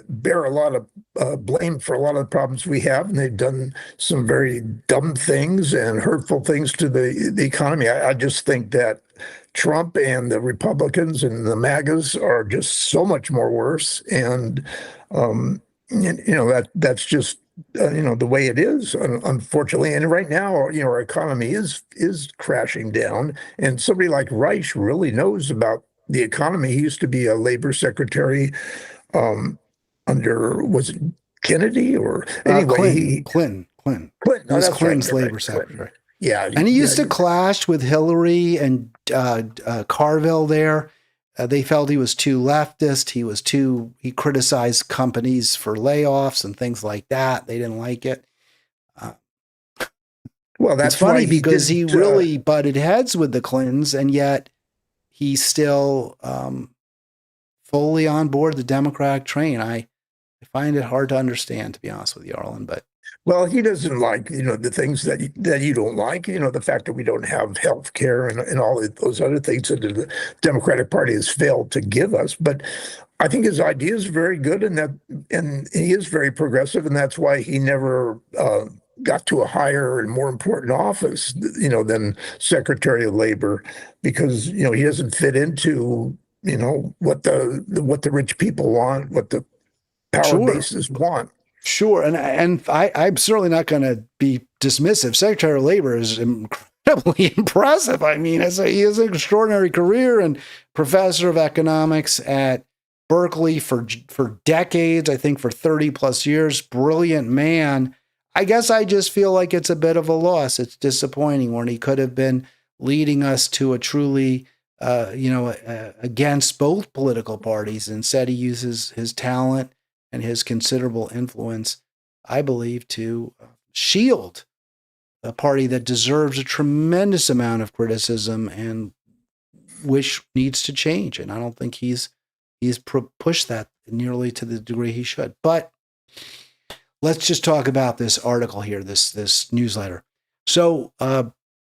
S2: bear a lot of blame for a lot of the problems we have, and they've done some very dumb things and hurtful things to the economy. I just think that Trump and the Republicans and the MAGAs are just so much more worse, and that's just the way it is, unfortunately. And right now, our economy is crashing down, and somebody like Reich really knows about the economy. He used to be a labor secretary under, was it Kennedy or anyway?
S1: Clinton.
S2: Clinton.
S1: He was
S2: That's
S1: Clinton's
S2: right,
S1: labor secretary.
S2: Yeah,
S1: and he used to clash with Hillary and Carville there. They felt he was too leftist. He criticized companies for layoffs and things like that. They didn't like it.
S2: Well, that's
S1: it's funny because he really butted heads with the Clintons, and yet he's still fully on board the Democratic train. I find it hard to understand, to be honest with you, Arlen. But
S2: well, he doesn't like the things that you don't like. The fact that we don't have health care and all of those other things that the Democratic Party has failed to give us. But I think his ideas are very good, and he is very progressive, and that's why he never got to a higher and more important office, than Secretary of Labor, because he doesn't fit into what the rich people want, what the power bases want.
S1: Sure, and I'm certainly not going to be dismissive. Secretary of Labor is incredibly impressive. I mean, he has an extraordinary career and professor of economics at Berkeley for decades. I think for 30 plus years. Brilliant man. I guess I just feel like it's a bit of a loss. It's disappointing when he could have been leading us to a truly, against both political parties. Instead, he uses his talent and his considerable influence, I believe, to shield a party that deserves a tremendous amount of criticism and which needs to change. And I don't think he's pushed that nearly to the degree he should. But let's just talk about this article here, this newsletter. So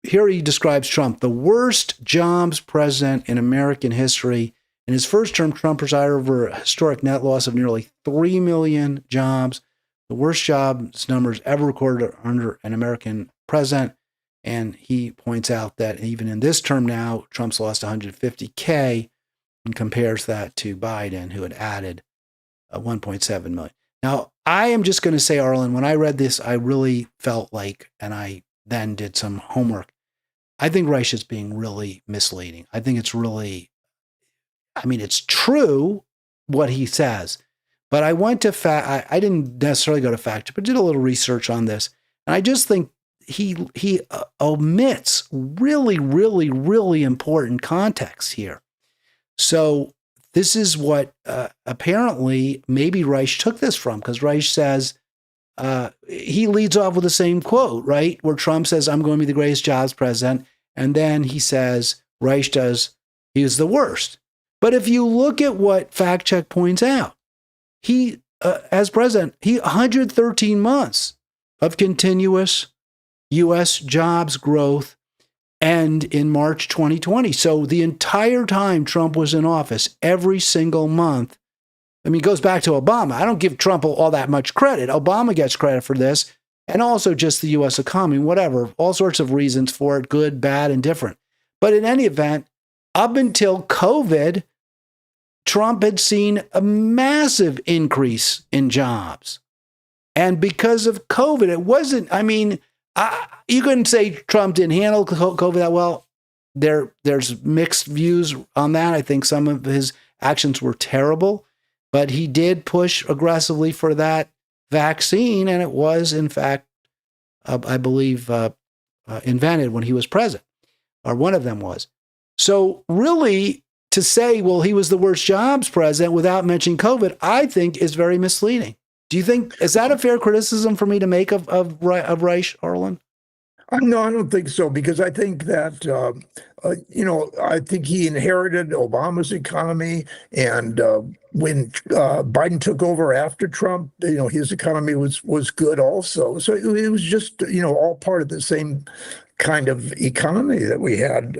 S1: here he describes Trump, the worst jobs president in American history. In his first term, Trump presided over a historic net loss of nearly 3 million jobs, the worst jobs numbers ever recorded under an American president. And he points out that even in this term now, Trump's lost 150K and compares that to Biden, who had added 1.7 million. Now, I am just going to say, Arlen, when I read this, I really felt like, and I then did some homework, I think Reich is being really misleading. I think it's really, it's true what he says, but I went to I didn't necessarily go to fact check, but did a little research on this. And I just think he omits really, really, really important context here. So this is what apparently maybe Reich took this from, because Reich says, he leads off with the same quote, right? Where Trump says, "I'm going to be the greatest jobs president." And then he says, Reich does, he is the worst. But if you look at what Fact Check points out, he, as president, 113 months of continuous U.S. jobs growth end in March 2020. So the entire time Trump was in office, every single month, it goes back to Obama. I don't give Trump all that much credit. Obama gets credit for this, and also just the U.S. economy, whatever, all sorts of reasons for it, good, bad, and different. But in any event, up until COVID, Trump had seen a massive increase in jobs. And because of COVID, it wasn't, you couldn't say Trump didn't handle COVID that well. There's mixed views on that. I think some of his actions were terrible, but he did push aggressively for that vaccine. And it was, in fact, I believe, invented when he was president, or one of them was. So really, to say, well, he was the worst jobs president without mentioning COVID, I think is very misleading. Do you think, is that a fair criticism for me to make of Reich, Arlen?
S2: No, I don't think so, because I think that, I think he inherited Obama's economy. And when Biden took over after Trump, his economy was good also. So it was just, all part of the same kind of economy that we had,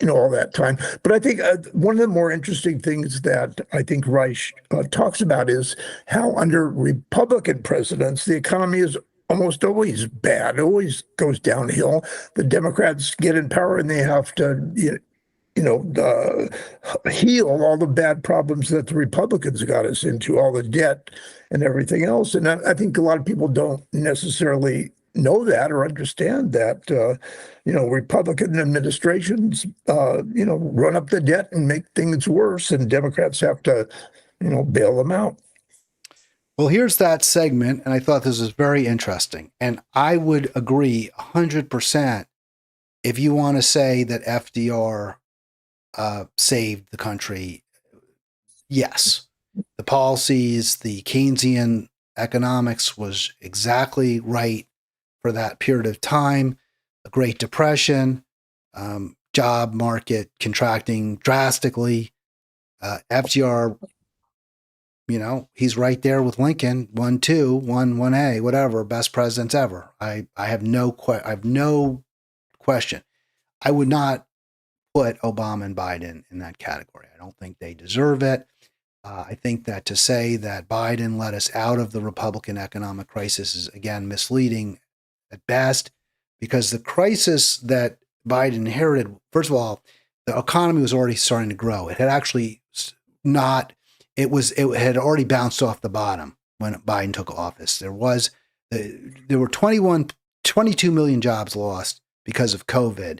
S2: all that time. But I think one of the more interesting things that I think Reich talks about is how under Republican presidents, the economy is almost always bad. It always goes downhill. The Democrats get in power and they have to, heal all the bad problems that the Republicans got us into, all the debt and everything else. And I think a lot of people don't necessarily know that or understand that, Republican administrations, run up the debt and make things worse, and Democrats have to, bail them out.
S1: Well, here's that segment, and I thought this was very interesting. And I would agree 100% if you want to say that FDR saved the country. Yes, the policies, the Keynesian economics was exactly right for that period of time. The Great Depression, job market contracting drastically. FDR, he's right there with Lincoln, 1, 2, 1A, whatever, best presidents ever. I have no question. I would not put Obama and Biden in that category. I don't think they deserve it. I think that to say that Biden led us out of the Republican economic crisis is, again, misleading at best, because the crisis that Biden inherited, first of all, the economy was already starting to grow. It had actually not, it had already bounced off the bottom when Biden took office. There were 22 million jobs lost because of COVID,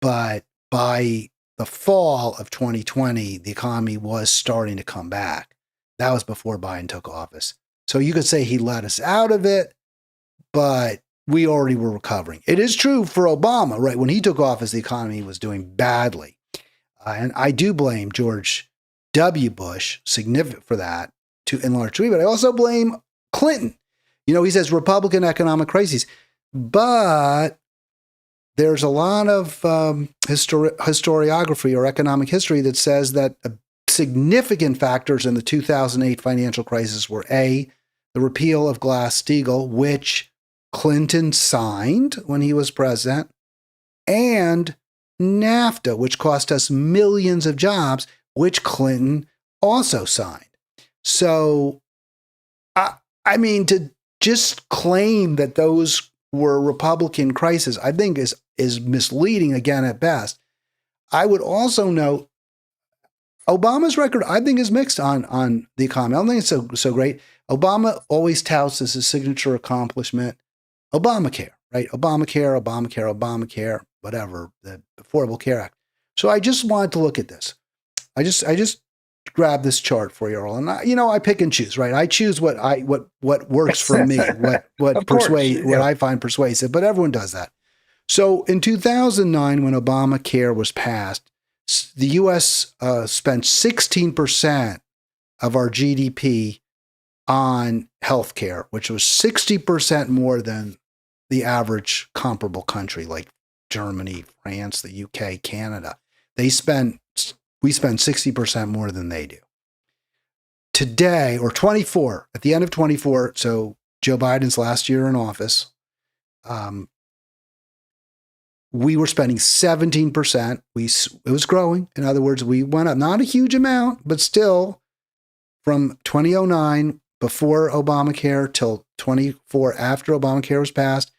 S1: but by the fall of 2020, the economy was starting to come back. That was before Biden took office. So you could say he led us out of it, but we already were recovering. It is true for Obama, right? When he took office, the economy was doing badly. And I do blame George W. Bush significant for that in large degree, but I also blame Clinton. He says Republican economic crises, but there's a lot of historiography or economic history that says that significant factors in the 2008 financial crisis were A, the repeal of Glass-Steagall, which Clinton signed when he was president, and NAFTA, which cost us millions of jobs, which Clinton also signed. So, to just claim that those were Republican crises, I think is misleading, again, at best. I would also note Obama's record, I think, is mixed on the economy. I don't think it's so great. Obama always touts as his signature accomplishment Obamacare, right? Obamacare, whatever, the Affordable Care Act. So I just wanted to look at this. I just grabbed this chart for you all, and I pick and choose, right? I choose what works for me, what I find persuasive, but everyone does that. So in 2009, when Obamacare was passed, the U.S. spent 16% of our GDP on healthcare, which was 60% more than the average comparable country like Germany, France, the UK, Canada. We spend 60% more than they do. Today, or 24, at the end of 24, so Joe Biden's last year in office, we were spending 17%. It was growing. In other words, we went up, not a huge amount, but still from 2009, before Obamacare, till 24, after Obamacare was passed,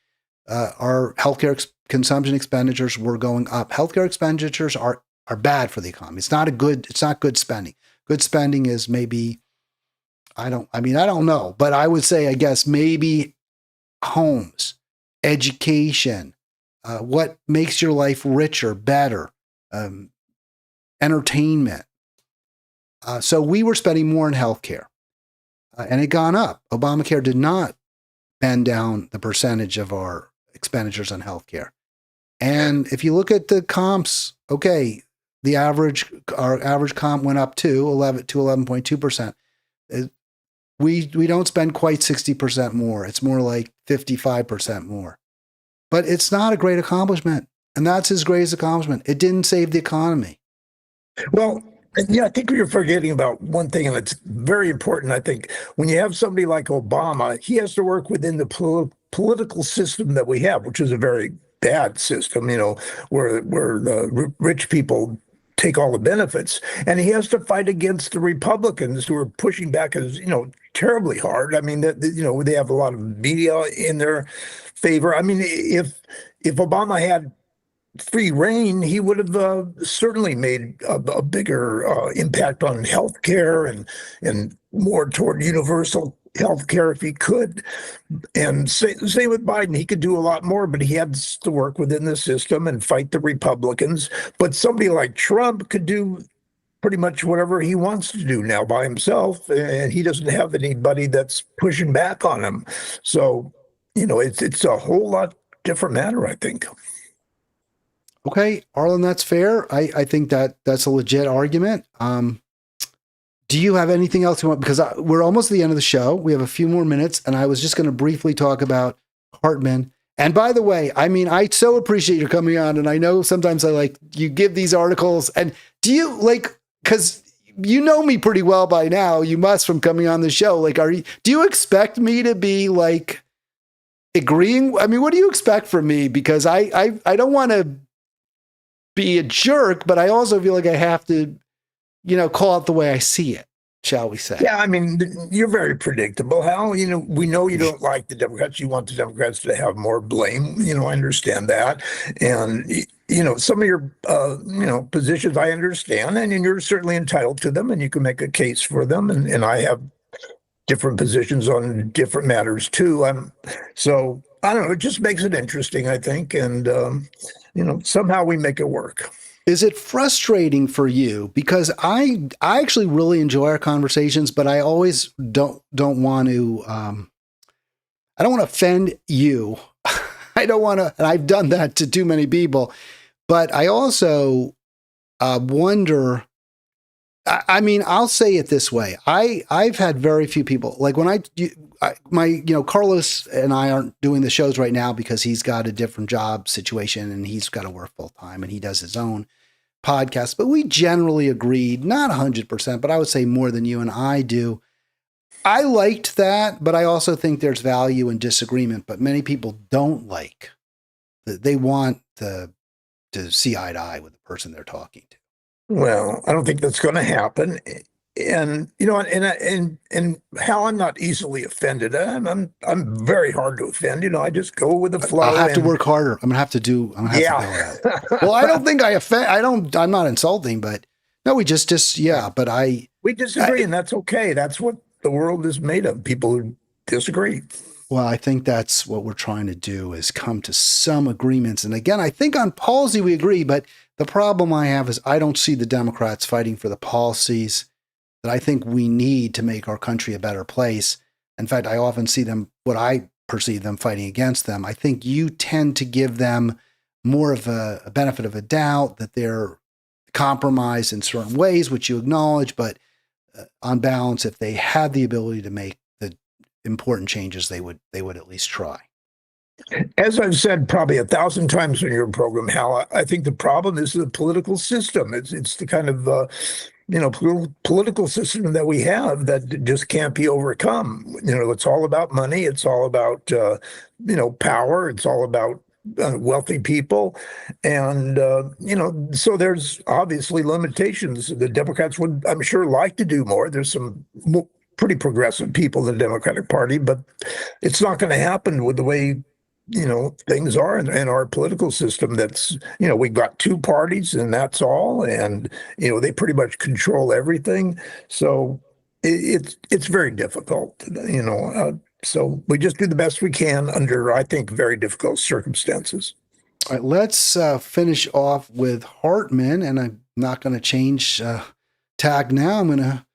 S1: our healthcare consumption expenditures were going up. Healthcare expenditures are bad for the economy. It's not good spending. Good spending is maybe, I don't know, but I would say, I guess, maybe homes, education, what makes your life richer, better, entertainment. So we were spending more in healthcare, and it gone up. Obamacare did not bend down the percentage of our expenditures on healthcare. And if you look at the comps, okay, our average comp went up to 11.2%. We don't spend quite 60% more. It's more like 55% more. But it's not a great accomplishment. And that's his greatest accomplishment. It didn't save the economy.
S2: Well, yeah, I think you're forgetting about one thing, and it's very important. I think when you have somebody like Obama, he has to work within the political system that we have, which is a very bad system, where the rich people take all the benefits, and he has to fight against the Republicans who are pushing back as terribly hard. I mean, they have a lot of media in their favor. I mean, if Obama had free reign, he would have certainly made a bigger impact on healthcare and more toward universal healthcare if he could. And same with Biden. He could do a lot more, but he had to work within the system and fight the Republicans. But somebody like Trump could do pretty much whatever he wants to do now by himself, and he doesn't have anybody that's pushing back on him. So, it's a whole lot different matter, I think.
S1: Okay, Arlen, that's fair. I think that's a legit argument. Do you have anything else you want? Because we're almost at the end of the show. We have a few more minutes, and I was just going to briefly talk about Hartman. And by the way, I mean, I so appreciate your coming on, and I know sometimes you give these articles, and do you because you know me pretty well by now, you must from coming on the show. Do you expect me to be agreeing? I mean, what do you expect from me? Because I don't want to be a jerk, but I also feel like I have to, call it the way I see it, shall we say.
S2: Yeah, I mean, you're very predictable, Hal. We know you don't like the Democrats. You want the Democrats to have more blame. I understand that. And, some of your, positions I understand, and you're certainly entitled to them, and you can make a case for them. And I have different positions on different matters, too. So, I don't know, it just makes it interesting, I think. And, somehow we make it work.
S1: Is it frustrating for you? Because I actually really enjoy our conversations, but I always don't want to, I don't want to offend you. I don't want to, and I've done that to too many people, but I also wonder, I mean, I'll say it this way. I've had very few people, like when Carlos and I aren't doing the shows right now because he's got a different job situation and he's got to work full time and he does his own podcast, but we generally agreed, not 100%, but I would say more than you and I do. I liked that, but I also think there's value in disagreement, but many people don't like that. They want to see eye to eye with the person they're talking to.
S2: Well, I don't think that's going to happen. And and Hal, I'm not easily offended. I'm very hard to offend. I just go with the flow.
S1: I'll have to work harder. I'm gonna have to do at it. Well, I don't think I offend. I'm not insulting, but no, we just yeah. But
S2: we disagree, and that's okay. That's what the world is made of. People who disagree.
S1: Well, I think that's what we're trying to do is come to some agreements. And again, I think on policy we agree, but the problem I have is I don't see the Democrats fighting for the policies that I think we need to make our country a better place. In fact, I often see them, what I perceive them fighting against them. I think you tend to give them more of a benefit of a doubt that they're compromised in certain ways, which you acknowledge, but on balance, if they had the ability to make the important changes, they would at least try.
S2: As I've said probably 1,000 times in your program, Hal, I think the problem is the political system. It's the kind of political system that we have that just can't be overcome. It's all about money. It's all about power. It's all about wealthy people, and so there's obviously limitations. The Democrats would, I'm sure, like to do more. There's some pretty progressive people in the Democratic Party, but it's not going to happen with the way things are in our political system. That's, we've got two parties and that's all. And, they pretty much control everything. So it's very difficult, so we just do the best we can under, I think, very difficult circumstances.
S1: All right, let's finish off with Hartman, and I'm not going to change tag now. I'm going to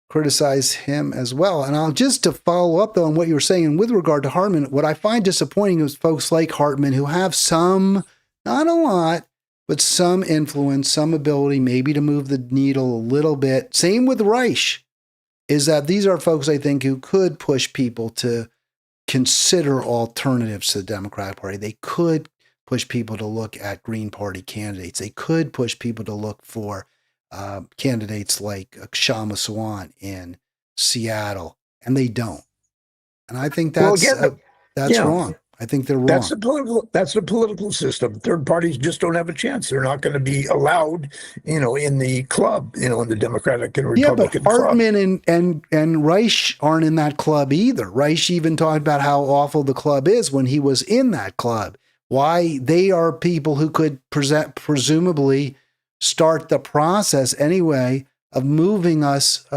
S1: criticize him as well. And I'll just to follow up though on what you were saying, and with regard to Hartman, what I find disappointing is folks like Hartman who have some, not a lot, but some influence, some ability maybe to move the needle a little bit. Same with Reich, is that these are folks, I think, who could push people to consider alternatives to the Democratic Party. They could push people to look at Green Party candidates. They could push people to look for candidates like Kshama Sawant in Seattle, and they don't. And I think that's wrong. I think they're wrong.
S2: That's the political system. Third parties just don't have a chance. They're not going to be allowed, in the club, in the Democratic and Republican
S1: club.
S2: Hartman
S1: and Reich aren't in that club either. Reich even talked about how awful the club is when he was in that club. Why they are people who could presumably start the process anyway of moving us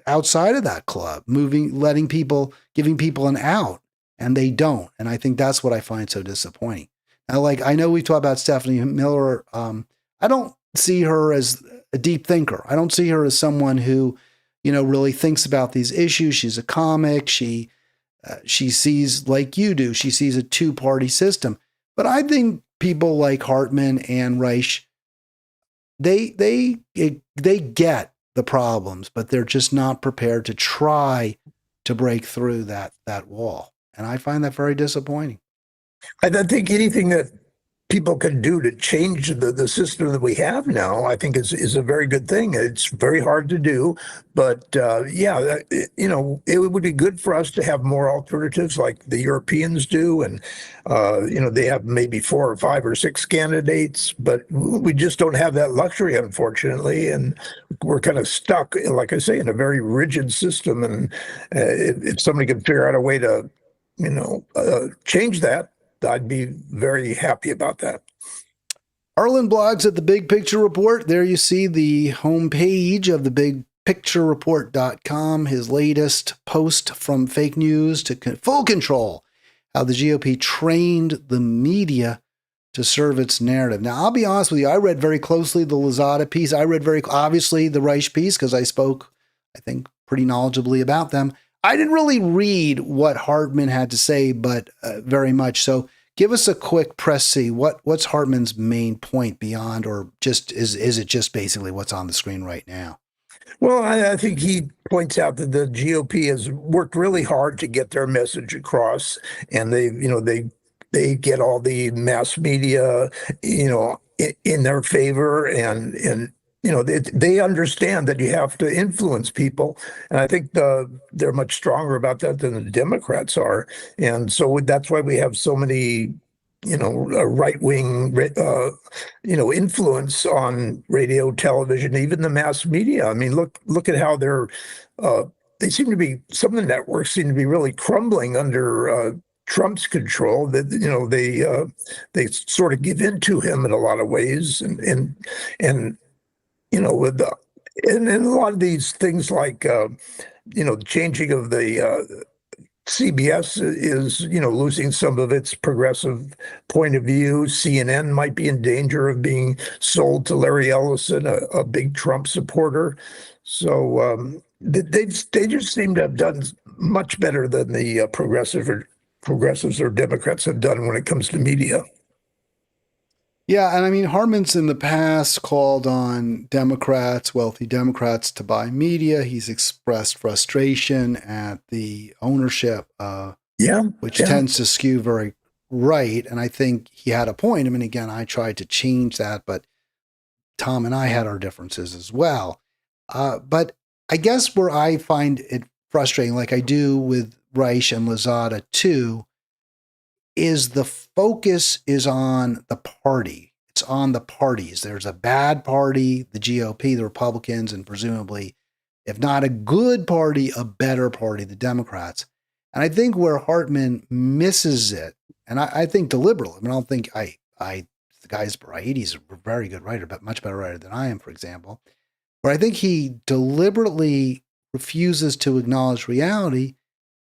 S1: outside of that club, giving people an out. And they don't. And I think that's what I find so disappointing. Now, I know we talked about Stephanie Miller. I don't see her as a deep thinker. I don't see her as someone who, really thinks about these issues. She's a comic. She sees, like you do, she sees a two-party system. But I think people like Hartman and Reich, they get the problems, but they're just not prepared to try to break through that wall. And I find that very disappointing.
S2: I don't think anything that people can do to change the system that we have now, I think is a very good thing. It's very hard to do, but it would be good for us to have more alternatives like the Europeans do. And, they have maybe 4 or 5 or 6 candidates, but we just don't have that luxury, unfortunately. And we're kind of stuck, like I say, in a very rigid system. And if somebody could figure out a way to change that, I'd be very happy about that.
S1: Arlen blogs at the Big Picture Report. There you see the homepage of the bigpicturereport.com, his latest post from fake news to full control, how the GOP trained the media to serve its narrative. Now, I'll be honest with you. I read very closely the Lozada piece. I read obviously the Reich piece because I spoke, I think, pretty knowledgeably about them. I didn't really read what Hartman had to say, but very much. So give us a quick press see. What's Hartman's main point beyond, or just is it just basically what's on the screen right now?
S2: Well, I think he points out that the GOP has worked really hard to get their message across, and they get all the mass media, in their favor, and they understand that you have to influence people. And I think they're much stronger about that than the Democrats are. And so that's why we have so many, right-wing, influence on radio, television, even the mass media. I mean, look at how they seem to be, some of the networks seem to be really crumbling under Trump's control. That they sort of give in to him in a lot of ways, and and a lot of these things like changing of the CBS is losing some of its progressive point of view. CNN might be in danger of being sold to Larry Ellison, a big Trump supporter. So they just seem to have done much better than the progressives or Democrats have done when it comes to media.
S1: Yeah, and I mean, Hartman's in the past called on wealthy Democrats, to buy media. He's expressed frustration at the ownership, which tends to skew very right. And I think he had a point. I mean, again, I tried to change that, but Tom and I had our differences as well. But I guess where I find it frustrating, like I do with Reich and Lozada too, is the focus is on the party. It's on the parties. There's a bad party, the GOP, the Republicans, and presumably, if not a good party, a better party, the Democrats. And I think where Hartman misses it, and I think deliberately, I mean, I don't think the guy's right. He's a very good writer, but much better writer than I am, for example. Where I think he deliberately refuses to acknowledge reality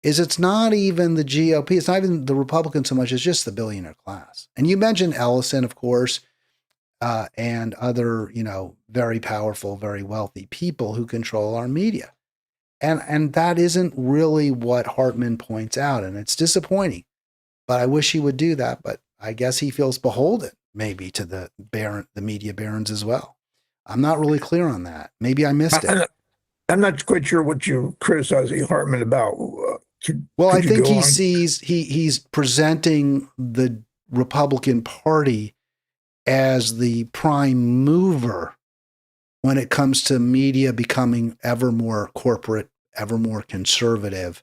S1: is it's not even the GOP, it's not even the Republicans so much, it's just the billionaire class. And you mentioned Ellison, of course, and other, very powerful, very wealthy people who control our media. And that isn't really what Hartman points out, and it's disappointing. But I wish he would do that, but I guess he feels beholden maybe to the media barons as well. I'm not really clear on that. Maybe I missed it.
S2: I'm not quite sure what you're criticizing Hartman about.
S1: Well, I
S2: could you
S1: think
S2: go
S1: he
S2: on?
S1: sees he's presenting the Republican Party as the prime mover when it comes to media becoming ever more corporate, ever more conservative,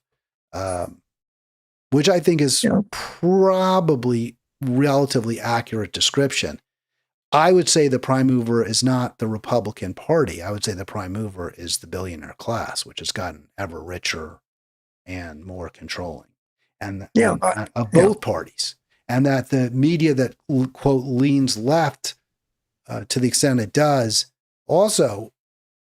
S1: which I think is
S2: Yeah.
S1: probably relatively accurate description. I would say the prime mover is not the Republican Party. I would say the prime mover is the billionaire class, which has gotten ever richer and more controlling, and of
S2: Yeah.
S1: both parties. And that the media that, quote, leans left to the extent it does also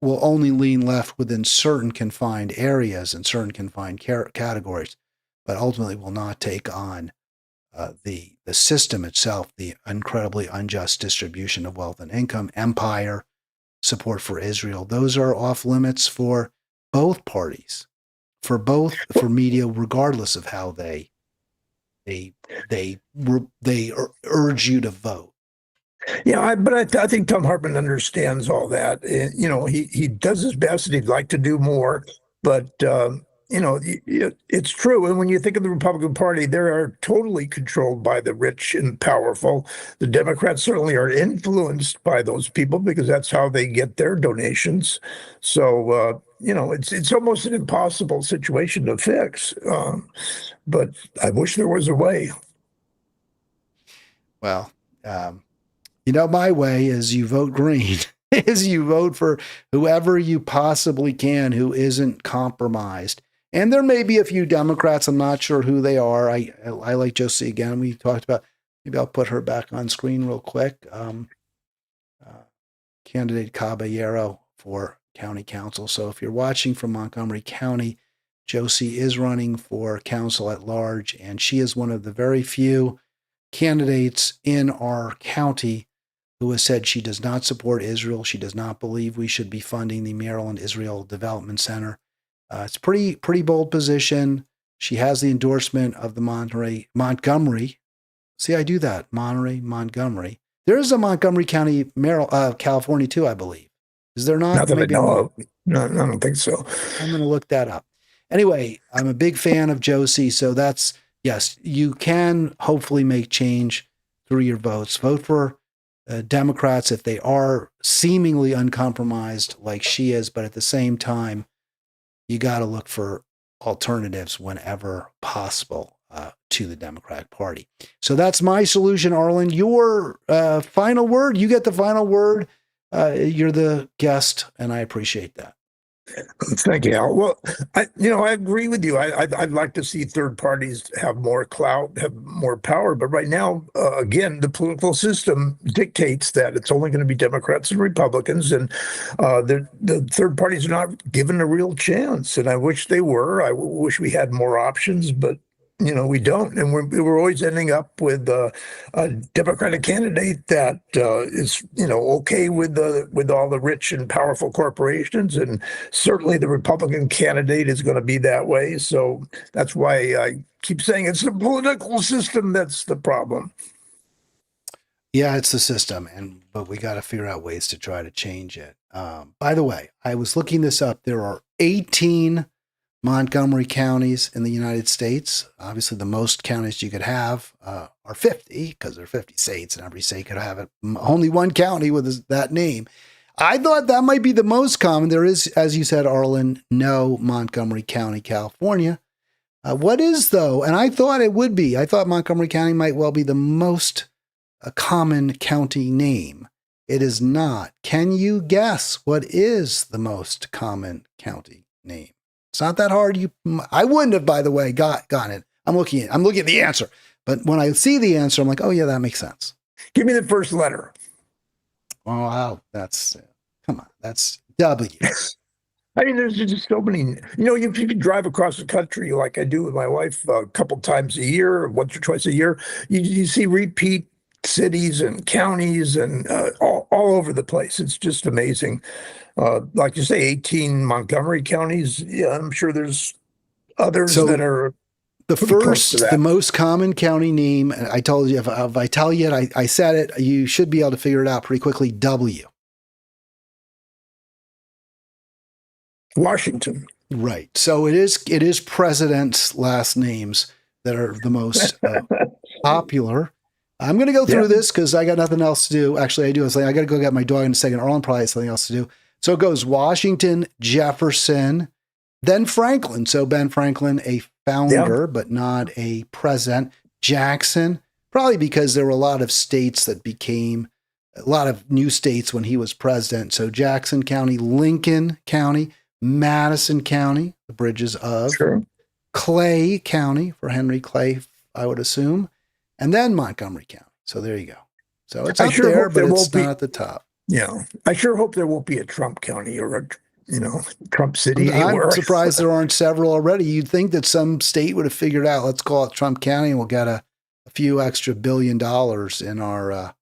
S1: will only lean left within certain confined areas and certain confined categories, but ultimately will not take on the system itself, the incredibly unjust distribution of wealth and income, empire, support for Israel. Those are off limits for both parties, for media, regardless of how they urge you to vote.
S2: Yeah, but I think Tom Hartman understands all that. You know, he does his best, and he'd like to do more. But you know, it's true. And when you think of the Republican Party, they are totally controlled by the rich and powerful. The Democrats certainly are influenced by those people because that's how they get their donations. So you know, it's almost an impossible situation to fix. But I wish there was a way.
S1: Well, you know, my way is you vote green, is you vote for whoever you possibly can who isn't compromised. And there may be a few Democrats, I'm not sure who they are. I like Josie again. We talked about, maybe I'll put her back on screen real quick. Candidate Caballero for county council. So if you're watching from Montgomery County, Josie is running for council at large, and she is one of the very few candidates in our county who has said she does not support Israel. She does not believe we should be funding the Maryland Israel Development Center. It's pretty bold position. She has the endorsement of the Montgomery. See, I do that. Montgomery. There is a Montgomery County, California too, I believe. Is there not?
S2: Not that
S1: Maybe
S2: I know of. No, I don't think so.
S1: I'm going to look that up. Anyway, I'm a big fan of Josie. So that's, yes, you can hopefully make change through your votes. Vote for Democrats if they are seemingly uncompromised like she is, but at the same time, you got to look for alternatives whenever possible to the Democratic Party. So that's my solution, Arlen. Your final word. You get the final word. You're the guest, and I appreciate that.
S2: Thank you, Al. Well, I agree with you. I'd like to see third parties have more clout, have more power. But right now, again, the political system dictates that it's only going to be Democrats and Republicans, and the third parties are not given a real chance. And I wish they were. I wish we had more options, but you know, we don't, and we're always ending up with a Democratic candidate that is, you know, okay with all the rich and powerful corporations, and certainly the Republican candidate is going to be that way. So that's why I keep saying it's the political system that's the problem.
S1: Yeah, it's the system, but we got to figure out ways to try to change it. By the way, I was looking this up. There are 18 Montgomery counties in the United States. Obviously, the most counties you could have are 50 because there are 50 states, and every state could have only one county with that name. I thought that might be the most common. There is, as you said, Arlen, no Montgomery County, California. What is, though? And I thought it would be. I thought Montgomery County might well be the most common county name. It is not. Can you guess what is the most common county name? It's not that hard. I wouldn't have, by the way, gotten it. I'm looking at the answer. But when I see the answer, I'm like, oh yeah, that makes sense.
S2: Give me the first letter.
S1: Oh, wow. Come on. That's W.
S2: I mean, there's just so many, you know, if you could drive across the country like I do with my wife a couple times a year, once or twice a year, you see repeat cities and counties and all over the place. It's just amazing. Like you say, 18 Montgomery counties. Yeah, I'm sure there's others that are.
S1: The
S2: Pretty close to
S1: first,
S2: that.
S1: the most common county name, I told you, if I tell you it, I said it, you should be able to figure it out pretty quickly. W.
S2: Washington.
S1: Right. So it is presidents' last names that are the most popular. I'm going to go through this because I got nothing else to do. Actually, I do. I got to go get my dog in a second. Arlen probably has something else to do. So it goes Washington, Jefferson, then Franklin. So Ben Franklin, a founder, but not a president. Jackson, probably because there were a lot of states that became a lot of new states when he was president. So Jackson County, Lincoln County, Madison County, the bridges of Clay County for Henry Clay, I would assume, and then Montgomery County. So there you go. So it's up there, but it's not at the top.
S2: Yeah, I sure hope there won't be a Trump County or a Trump City.
S1: I'm surprised there aren't several already. You'd think that some state would have figured out, let's call it Trump County, and we'll get a few extra $1 billion in our,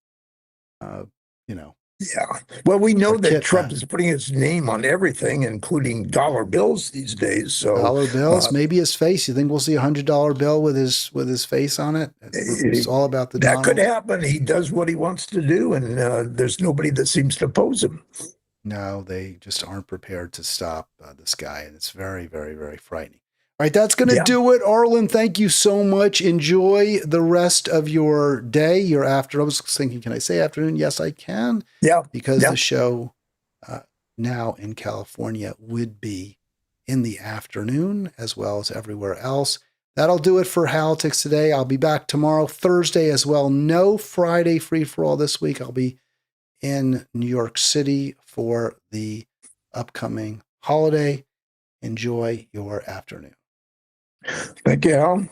S2: Yeah. Well, we know that Trump is putting his name on everything, including dollar bills these days. So
S1: dollar bills, maybe his face. You think we'll see $100 bill with his face on it? It's all about the
S2: That could happen. He does what he wants to do, and there's nobody that seems to oppose him.
S1: No, they just aren't prepared to stop this guy, and it's very, very, very frightening. All right, that's going to do it. Arlen, thank you so much. Enjoy the rest of your day, your after. I was thinking, can I say afternoon? Yes, I can.
S2: Yeah.
S1: Because the show now in California would be in the afternoon as well as everywhere else. That'll do it for Halitics today. I'll be back tomorrow, Thursday as well. No Friday free for all this week. I'll be in New York City for the upcoming holiday. Enjoy your afternoon.
S2: Thank you, Al.